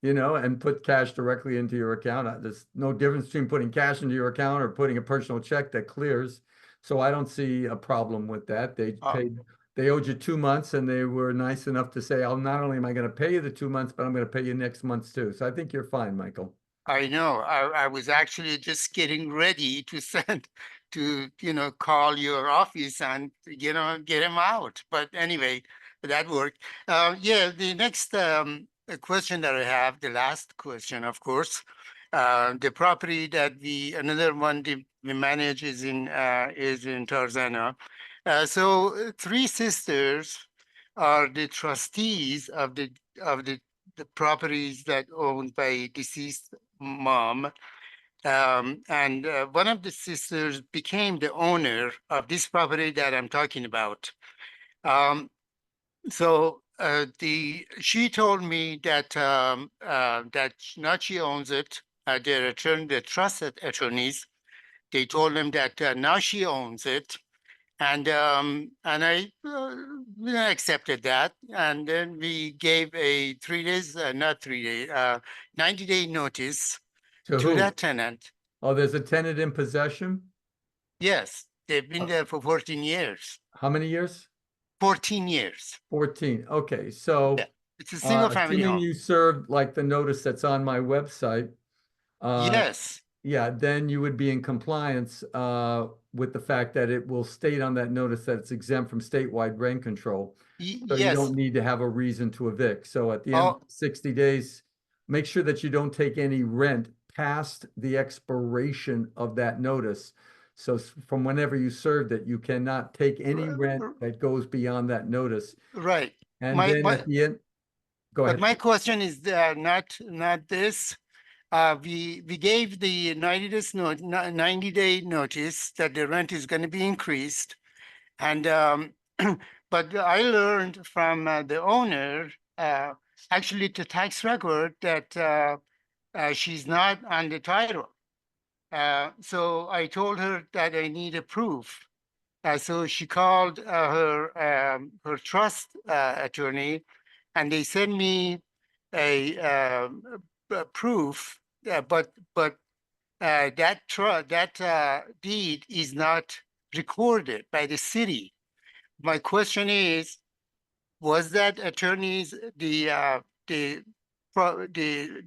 and put cash directly into your account. There's no difference between putting cash into your account or putting a personal check that clears. So I don't see a problem with that. They owed you 2 months and they were nice enough to say, "Oh, not only am I going to pay you the 2 months, but I'm going to pay you next month's too." So I think you're fine, Michael. I know. I was actually just getting ready to send to, call your office and, get him out. But anyway, that worked. Yeah, the next question that I have, the last question, of course, the property that another one we manage is in Tarzana. So 3 sisters are the trustees of the properties that owned by deceased mom. And one of the sisters became the owner of this property that I'm talking about. So she told me that that not she owns it. The trusted attorneys, they told them that now she owns it. And I accepted that. And then we gave a 3 days, not 3 days, 90-day notice To to who? that tenant. Oh, there's a tenant in possession? Yes, they've been there for 14 years. How many years? 14 years. 14. Okay, so Yeah. It's a single family assuming home. you served like the notice that's on my website, Yes, yeah, then you would be in compliance with the fact that it will state on that notice that it's exempt from statewide rent control. So you yes. don't need to have a reason to evict. So at the end of Oh, 60 days, make sure that you don't take any rent past the expiration of that notice. So from whenever you served it, you cannot take any rent that goes beyond that notice. right. And then at the end, go But ahead. my question is not this. We gave the 90-day notice that the rent is going to be increased, and but I learned from the owner, actually the tax record, that she's not on the title. So I told her that I need a proof. So she called her trust attorney, and they sent me a proof. But that deed is not recorded by the city. My question is, was that attorney's the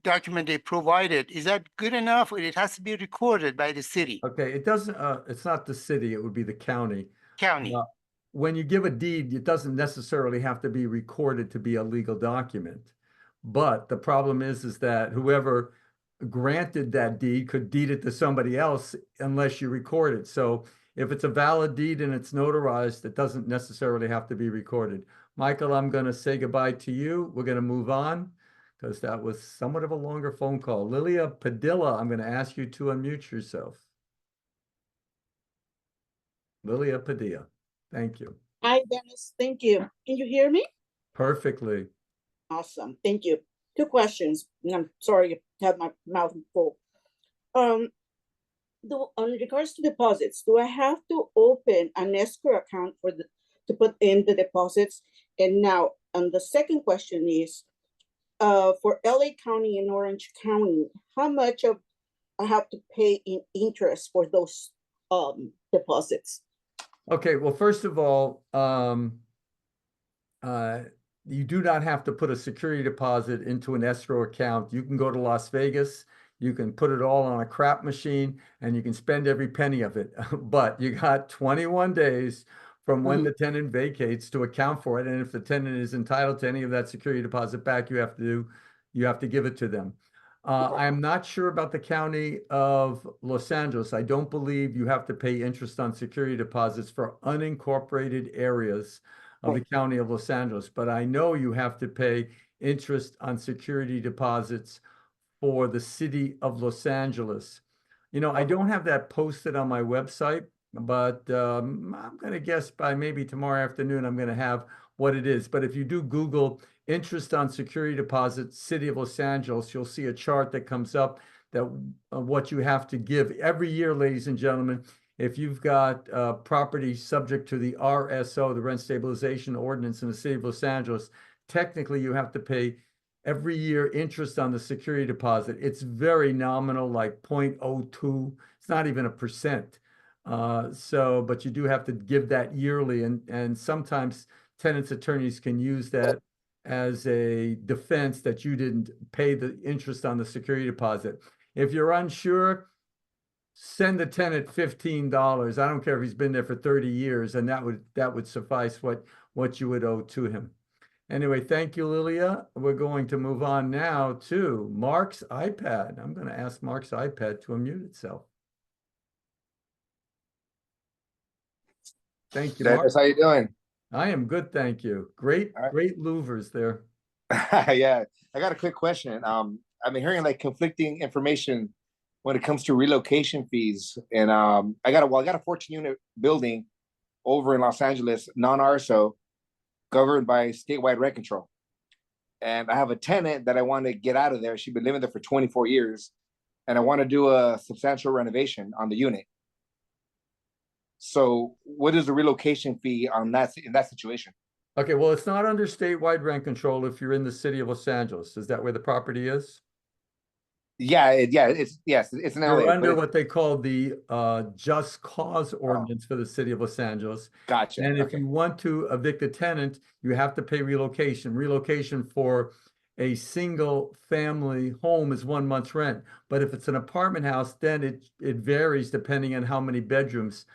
document they provided, is that good enough, or it has to be recorded by the city? Okay, it doesn't, it's not the city, it would be the county. County. When you give a deed, it doesn't necessarily have to be recorded to be a legal document. But the problem is that whoever granted that deed could deed it to somebody else unless you record it. So if it's a valid deed and it's notarized, it doesn't necessarily have to be recorded. Michael, I'm going to say goodbye to you. We're going to move on because that was somewhat of a longer phone call. Lilia Padilla, I'm going to ask you to unmute yourself. Lilia Padilla, thank you. Hi, Dennis. Thank you. Can you hear me? Perfectly. Awesome. Thank you. 2 questions. And I'm sorry to have my mouth full. On regards to deposits, do I have to open an escrow account to put in the deposits? And now, and the second question is, for LA County and Orange County, how much of I have to pay in interest for those deposits? Okay, well, first of all, you do not have to put a security deposit into an escrow account. You can go to Las Vegas, you can put it all on a crap machine, and you can spend every penny of it. But you got 21 days from when Mhm. the tenant vacates to account for it. And if the tenant is entitled to any of that security deposit back, you have to give it to them. I am not sure about the county of Los Angeles. I don't believe you have to pay interest on security deposits for unincorporated areas of the county of Los Angeles, but I know you have to pay interest on security deposits for the city of Los Angeles. You know, I don't have that posted on my website, but I'm going to guess by maybe tomorrow afternoon, I'm going to have what it is. But if you do Google interest on security deposits, city of Los Angeles, you'll see a chart that comes up that what you have to give every year, ladies and gentlemen. If you've got property subject to the RSO, the Rent Stabilization Ordinance in the city of Los Angeles, technically you have to pay every year interest on the security deposit. It's very nominal, like 0.02. It's not even a percent. But you do have to give that yearly, and sometimes tenants' attorneys can use that as a defense that you didn't pay the interest on the security deposit. If you're unsure, send the tenant $15. I don't care if he's been there for 30 years, and that would suffice what you would owe to him. Anyway, thank you, Lilia. We're going to move on now to Mark's iPad. I'm going to ask Mark's iPad to unmute itself. Thank you, Mark. Dennis, how you doing? I am good, thank you. Great, All right. great louvers there. Yeah, I got a quick question. I've been hearing like conflicting information when it comes to relocation fees, and I got a 14-unit building over in Los Angeles, non-RSO, governed by statewide rent control, and I have a tenant that I want to get out of there. She's been living there for 24 years, and I want to do a substantial renovation on the unit. So, what is the relocation fee on that in that situation? Okay, well, it's not under statewide rent control if you're in the city of Los Angeles. Is that where the property is? Yeah, it's an LA. You're under but what they call the just cause ordinance for the city of Los Angeles. Gotcha. And if Okay. you want to evict a tenant, you have to pay relocation. Relocation for a single family home is 1 month's rent. But if it's an apartment house, then it varies depending on how many bedrooms.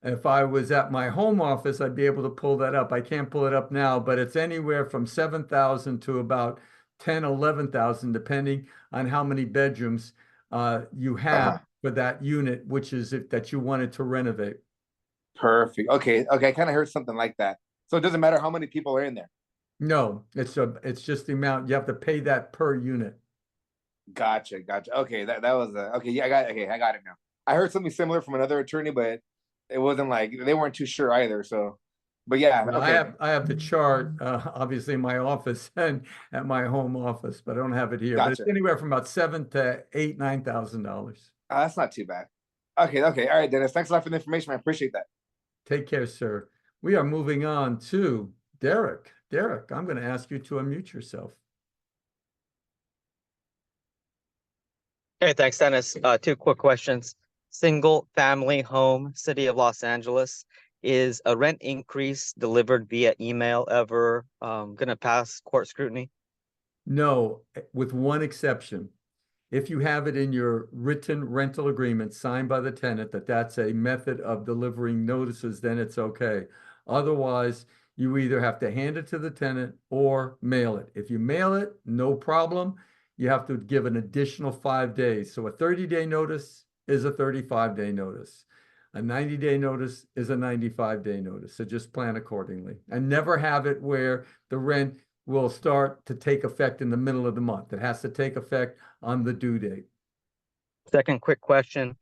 If I was at my home office, I'd be able to pull that up. I can't pull it up now, but it's anywhere from 7,000 to about 10, 11,000, depending on how many bedrooms you have for that unit, which is that you wanted to renovate. Perfect. Okay. I kind of heard something like that. So it doesn't matter how many people are in there. No, it's just the amount you have to pay that per unit. Gotcha. Okay, that was okay. Yeah, I got it now. I heard something similar from another attorney, but it wasn't like they weren't too sure either. So, but yeah, Well, okay. I have the chart, obviously in my office and at my home office, but I don't have it here. But Gotcha. it's anywhere from about $7,000 to $9,000. That's not too bad. Okay. All right, Dennis. Thanks a lot for the information. I appreciate that. Take care, sir. We are moving on to Derek. Derek, I'm going to ask you to unmute yourself. Hey, thanks, Dennis. Two quick questions. Single family home, city of Los Angeles. Is a rent increase delivered via email ever going to pass court scrutiny? No, with one exception. If you have it in your written rental agreement signed by the tenant that's a method of delivering notices, then it's okay. Otherwise, you either have to hand it to the tenant or mail it. If you mail it, no problem. You have to give an additional 5 days. So a 30-day notice is a 35-day notice. A 90-day notice is a 95-day notice. So just plan accordingly. And never have it where the rent will start to take effect in the middle of the month. It has to take effect on the due date. Second quick question.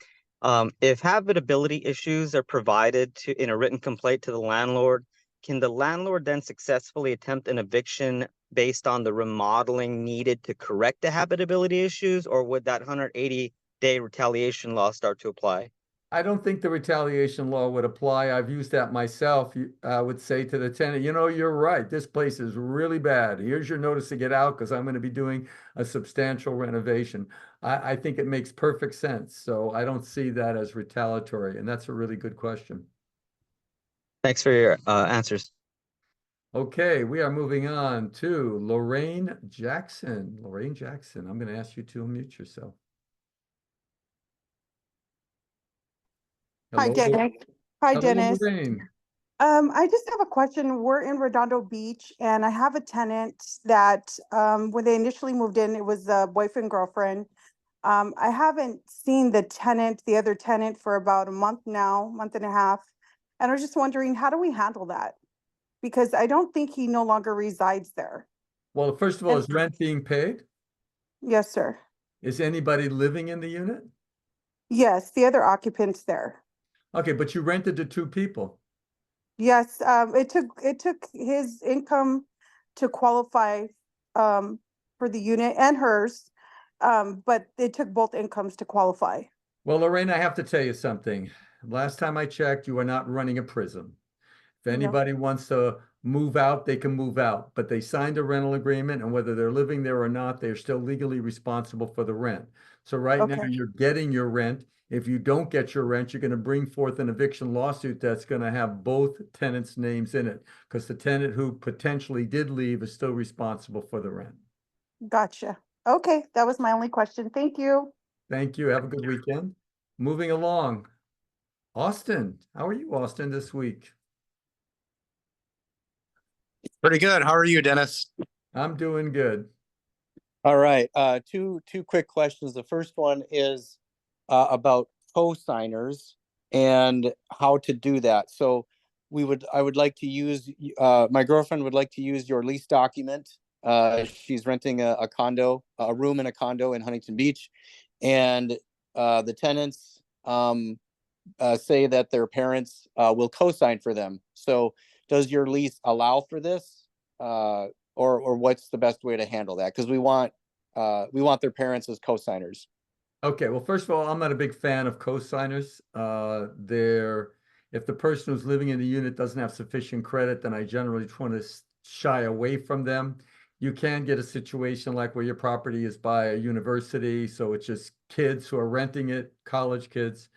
If habitability issues are provided in a written complaint to the landlord, can the landlord then successfully attempt an eviction based on the remodeling needed to correct the habitability issues, or would that 180-day retaliation law start to apply? I don't think the retaliation law would apply. I've used that myself. I would say to the tenant, you know, you're right. This place is really bad. Here's your notice to get out because I'm going to be doing a substantial renovation. I think it makes perfect sense. So I don't see that as retaliatory. And that's a really good question. Thanks for your answers. Okay, we are moving on to Lorraine Jackson. Lorraine Jackson, I'm going to ask you to unmute yourself. Hi, Hello, Dennis. Hi, hello, Dennis. Lorraine. I just have a question. We're in Redondo Beach and I have a tenant that, when they initially moved in, it was a boyfriend, girlfriend. I haven't seen the other tenant for about a month now, month and a half. And I was just wondering, how do we handle that? Because I don't think he no longer resides there. Well, first of all, And- is rent being paid? Yes, sir. Is anybody living in the unit? Yes, the other occupants there. Okay, but you rented to two people. Yes, it took his income to qualify for the unit and hers. But it took both incomes to qualify. Well, Lorraine, I have to tell you something. Last time I checked, you are not running a prison. If No. anybody wants to move out, they can move out, but they signed a rental agreement, and whether they're living there or not, they're still legally responsible for the rent. So right now Okay. you're getting your rent. If you don't get your rent, you're going to bring forth an eviction lawsuit that's going to have both tenants' names in it, because the tenant who potentially did leave is still responsible for the rent. Gotcha. Okay, that was my only question. Thank you. Thank you. Have a good weekend. Moving along. Austin, how are you, Austin, this week? Pretty good. How are you, Dennis? I'm doing good. All right. Two quick questions. The first one is about co-signers and how to do that. So I would like to use my girlfriend would like to use your lease document. She's renting a condo, a room in a condo in Huntington Beach, and the tenants say that their parents will co-sign for them. So does your lease allow for this? Or what's the best way to handle that? Because we want their parents as co-signers. Okay, well, first of all, I'm not a big fan of co-signers. If the person who's living in the unit doesn't have sufficient credit, then I generally try to shy away from them. You can get a situation like where your property is by a university, so it's just kids who are renting it, college kids.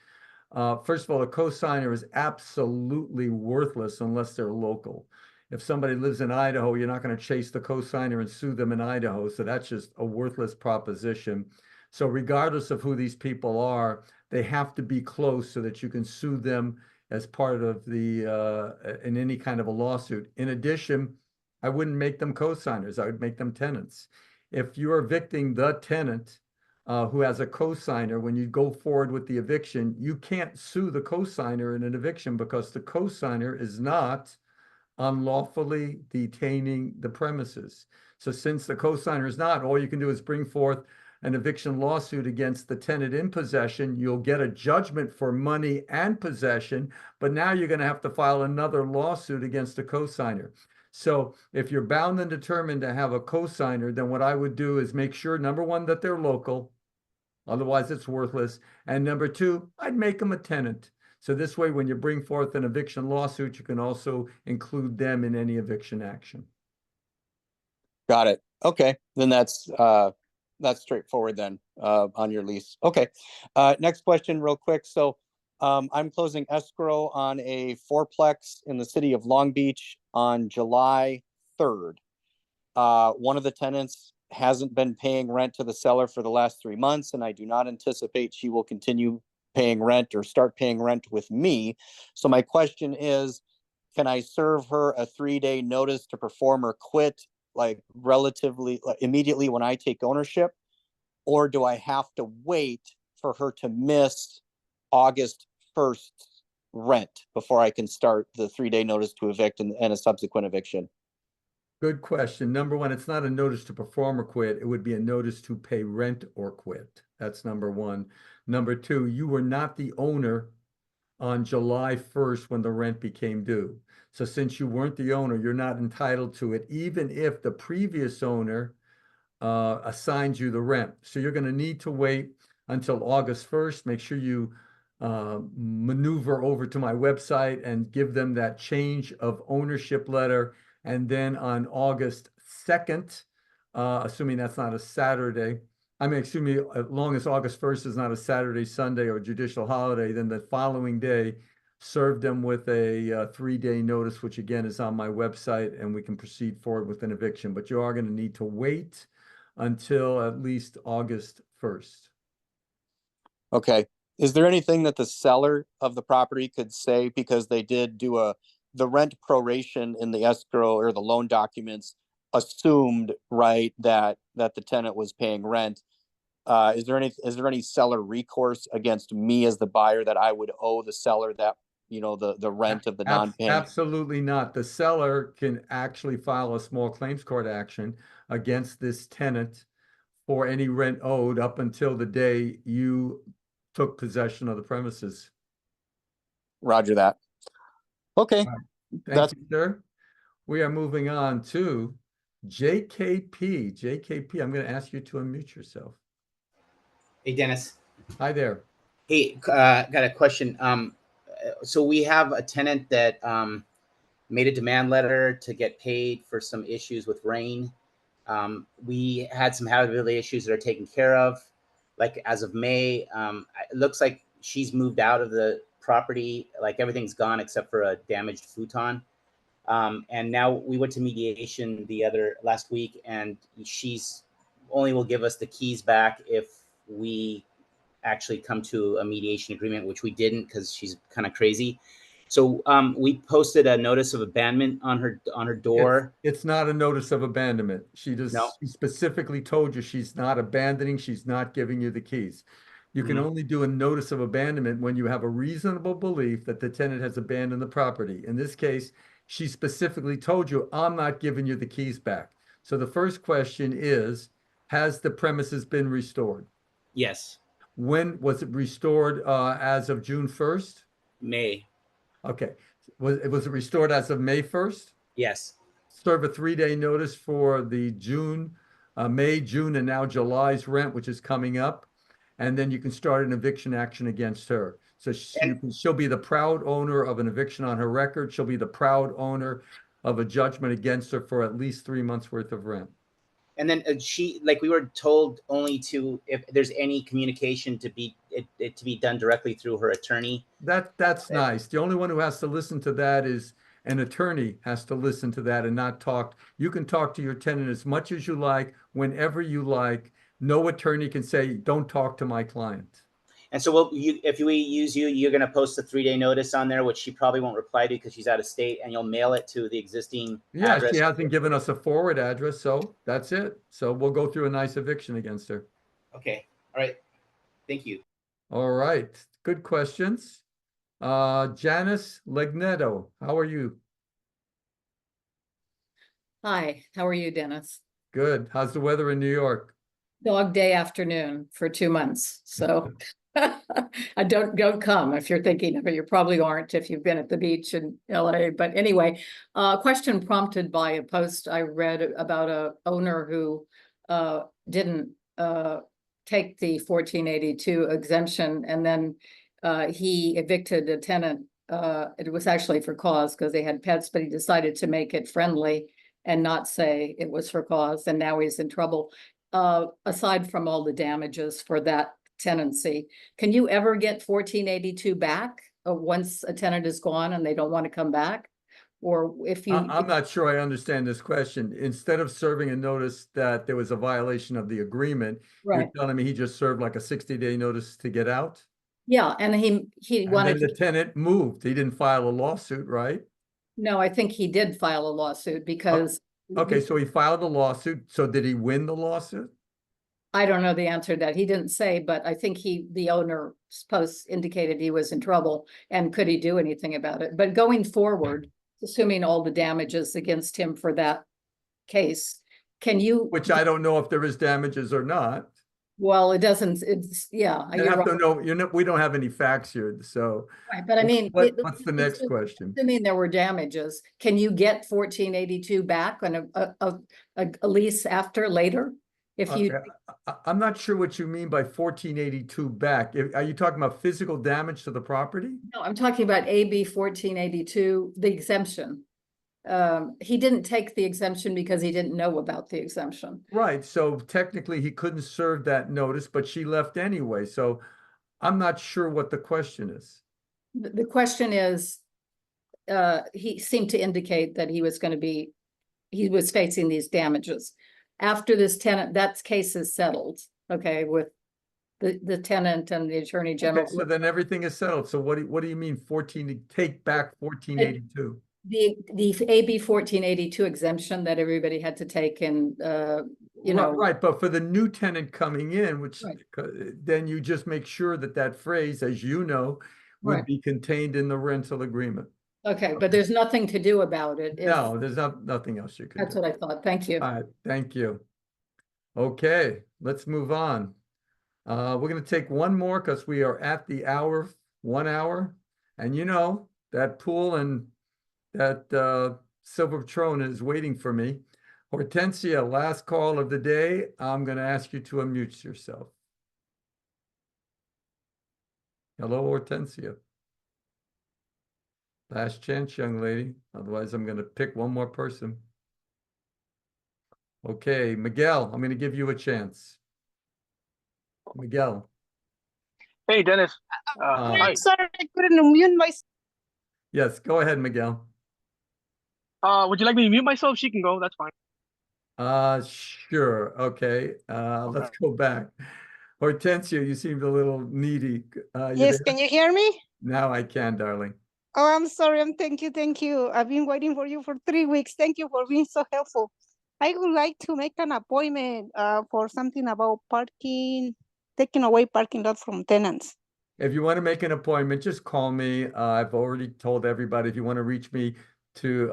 First of all, a co-signer is absolutely worthless unless they're local. If somebody lives in Idaho, you're not going to chase the co-signer and sue them in Idaho. So that's just a worthless proposition. So regardless of who these people are, they have to be close so that you can sue them as part of in any kind of a lawsuit. In addition, I wouldn't make them co-signers. I would make them tenants. If you're evicting the tenant, who has a co-signer, when you go forward with the eviction, you can't sue the co-signer in an eviction because the co-signer is not unlawfully detaining the premises. So since the co-signer is not, all you can do is bring forth an eviction lawsuit against the tenant in possession. You'll get a judgment for money and possession, but now you're going to have to file another lawsuit against the co-signer. So if you're bound and determined to have a co-signer, then what I would do is make sure, number one, that they're local. Otherwise, it's worthless. And number two, I'd make them a tenant. So this way, when you bring forth an eviction lawsuit, you can also include them in any eviction action. Got it. Okay, then that's straightforward then on your lease. Okay. Next question real quick. So I'm closing escrow on a fourplex in the city of Long Beach on July 3rd. One of the tenants hasn't been paying rent to the seller for the last 3 months, and I do not anticipate she will continue paying rent or start paying rent with me. So my question is, can I serve her a 3-day notice to perform or quit, like relatively immediately when I take ownership? Or do I have to wait for her to miss August 1st rent before I can start the 3-day notice to evict and a subsequent eviction? Good question. Number one, it's not a notice to perform or quit. It would be a notice to pay rent or quit. That's number one. Number two, you were not the owner on July 1st when the rent became due. So since you weren't the owner, you're not entitled to it, even if the previous owner assigns you the rent. So you're going to need to wait until August 1st. Make sure you maneuver over to my website and give them that change of ownership letter. And then on August 2nd, assuming that's not a Saturday, as long as August 1st is not a Saturday, Sunday, or judicial holiday, then the following day, serve them with a 3-day notice, which again is on my website, and we can proceed forward with an eviction. But you are going to need to wait until at least August 1st. Okay. Is there anything that the seller of the property could say, because they did do a the rent proration in the escrow or the loan documents assumed, right, that the tenant was paying rent. Is there any seller recourse against me as the buyer that I would owe the seller that, the rent of the non-paying? Absolutely not. The seller can actually file a small claims court action against this tenant for any rent owed up until the day you took possession of the premises. Roger that. Okay. Thank you, sir. We are moving on to JKP. JKP, I'm going to ask you to unmute yourself. Hey, Dennis. Hi there. Hey, got a question. So we have a tenant that made a demand letter to get paid for some issues with rain. We had some habitability issues that are taken care of. Like as of May, it looks like she's moved out of the property. Like everything's gone except for a damaged futon. And now we went to mediation last week, and she's only will give us the keys back if we actually come to a mediation agreement, which we didn't because she's kind of crazy. So we posted a notice of abandonment on her door. It's not a notice of abandonment. She No. specifically told you she's not abandoning, she's not giving you the keys. You can only do a notice of abandonment when you have a reasonable belief that the tenant has abandoned the property. In this case, she specifically told you, I'm not giving you the keys back. So the first question is, has the premises been restored? Yes. When was it restored, as of June 1st? May. Okay. Was it restored as of May 1st? Yes. Serve a 3-day notice for the May, June, and now July's rent, which is coming up. And then you can start an eviction action against her. So she'll be the proud owner of an eviction on her record. She'll be the proud owner of a judgment against her for at least 3 months worth of rent. And then we were told only if there's any communication to be done directly through her attorney. That's nice. The only one who has to listen to that is an attorney has to listen to that and not talk. You can talk to your tenant as much as you like, whenever you like. No attorney can say, don't talk to my client. And so if we use you, you're going to post a 3-day notice on there, which she probably won't reply to because she's out of state, and you'll mail it to the existing address. She hasn't given us a forward address, so that's it. So we'll go through a nice eviction against her. Okay. All right. Thank you. All right. Good questions. Janice Legnetto, how are you? Hi, how are you, Dennis? Good. How's the weather in New York? Dog day afternoon for 2 months. So I don't come if you're thinking of it. You probably aren't if you've been at the beach in LA. But anyway, question prompted by a post I read about a owner who didn't take the 1482 exemption, and then he evicted a tenant. It was actually for cause because they had pets, but he decided to make it friendly and not say it was for cause, and now he's in trouble. Aside from all the damages for that tenancy, can you ever get 1482 back once a tenant is gone and they don't want to come back? Or if you... I'm not sure I understand this question. Instead of serving a notice that there was a violation of the agreement, you're telling me he just served like a 60-day notice to get out? Yeah, and he wanted and then the tenant moved. He didn't file a lawsuit, right? No, I think he did file a lawsuit because... Okay, so he filed a lawsuit. So did he win the lawsuit? I don't know the answer to that. He didn't say, but I think the owner indicated he was in trouble, and could he do anything about it? But going forward, assuming all the damages against him for that case, can you... Which I don't know if there is damages or not. Well, it doesn't, yeah. You have to know, we don't have any facts here, so. Right, but I mean, what's the next question? Assuming there were damages, can you get 1482 back on a lease later? If you, I'm not sure what you mean by 1482 back. Are you talking about physical damage to the property? No, I'm talking about AB 1482, the exemption. He didn't take the exemption because he didn't know about the exemption. Right. So technically he couldn't serve that notice, but she left anyway. So I'm not sure what the question is. The question is, he seemed to indicate that he was facing these damages. After this tenant, that case is settled, okay, with the tenant and the attorney general. Okay, so then everything is settled. So what do you mean take back 1482? the AB 1482 exemption that everybody had to take and, you know. Right, but for the new tenant coming in, which Right. then you just make sure that that phrase, as you know, would Right. be contained in the rental agreement. Okay, but there's nothing to do about it. No, there's nothing else you can That's do. what I thought. Thank you. All right, thank you. Okay, let's move on. We're gonna take one more because we are at the hour, 1 hour. And you know, that pool and that silver Patron is waiting for me. Hortensia, last call of the day. I'm gonna ask you to unmute yourself. Hello, Hortensia. Last chance, young lady. Otherwise, I'm gonna pick one more person. Okay, Miguel, I'm gonna give you a chance. Miguel. Hey, Dennis. Hi. Hi. Sorry, I couldn't unmute myself. Yes, go ahead, Miguel. Would you like me to mute myself? She can go. That's fine. Sure. Okay. Let's go back. Hortensia, you seemed a little needy. You Yes, there? can you hear me? Now I can, darling. Oh, I'm sorry. Thank you. Thank you. I've been waiting for you for 3 weeks. Thank you for being so helpful. I would like to make an appointment for something about parking, taking away parking lot from tenants. If you want to make an appointment, just call me. I've already told everybody, if you want to reach me to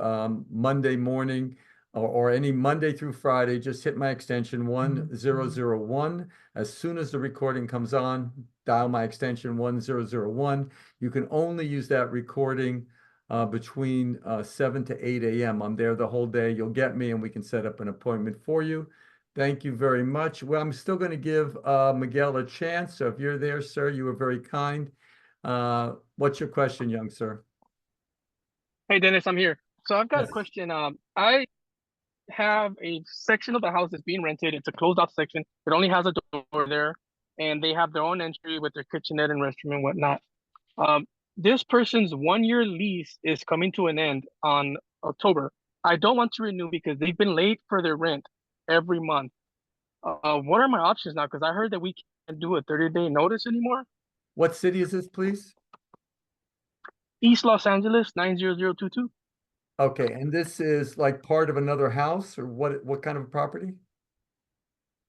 Monday morning or any Monday through Friday, just hit my extension 1001. As soon as the recording comes on, dial my extension 1001. You can only use that recording between 7 to 8 a.m. I'm there the whole day. You'll get me and we can set up an appointment for you. Thank you very much. Well, I'm still going to give Miguel a chance. So if you're there, sir, you were very kind. What's your question, young sir? Hey, Dennis, I'm here. So I've got Yes. a question. I have a section of the house that's being rented. It's a closed off section. It only has a door there, and they have their own entry with their kitchenette and restroom and whatnot. This person's 1-year lease is coming to an end on October. I don't want to renew because they've been late for their rent every month. What are my options now? Because I heard that we can't do a 30-day notice anymore. What city is this, please? East Los Angeles, 90022. Okay, and this is like part of another house or what kind of property?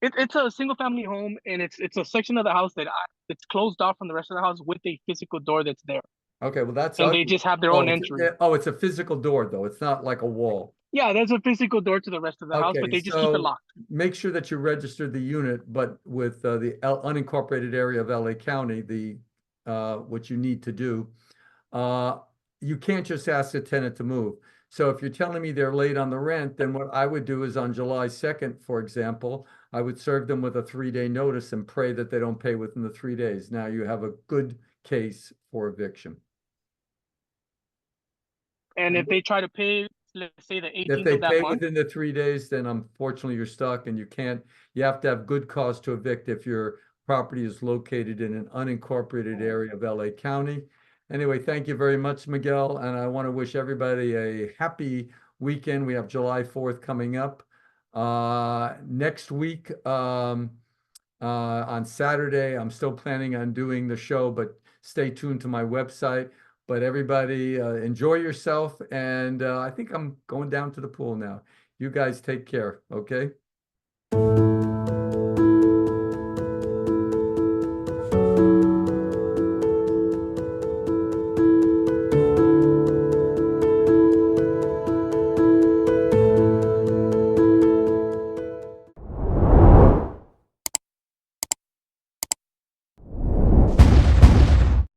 It's a single family home, and it's a section of the house that it's closed off from the rest of the house with a physical door that's there. Okay, well that's And ugly. they just have their Oh, own it's entry. it's a physical door though. It's not like a wall. Yeah, there's a physical door to the rest of the house, but Okay, they just keep it so locked. make sure that you register the unit, but with the unincorporated area of LA County, what you need to do, you can't just ask the tenant to move. So if you're telling me they're late on the rent, then what I would do is on July 2nd, for example, I would serve them with a 3-day notice and pray that they don't pay within the 3 days. Now you have a good case for eviction. And if they try to pay, let's say the If 18th they of that pay month, within the 3 days, then unfortunately you're stuck and you have to have good cause to evict if your property is located in an unincorporated area of LA County. Anyway, thank you very much, Miguel, and I want to wish everybody a happy weekend. We have July 4th coming up. Next week, on Saturday, I'm still planning on doing the show, but stay tuned to my website. But everybody, enjoy yourself, and I think I'm going down to the pool now. You guys take care, okay?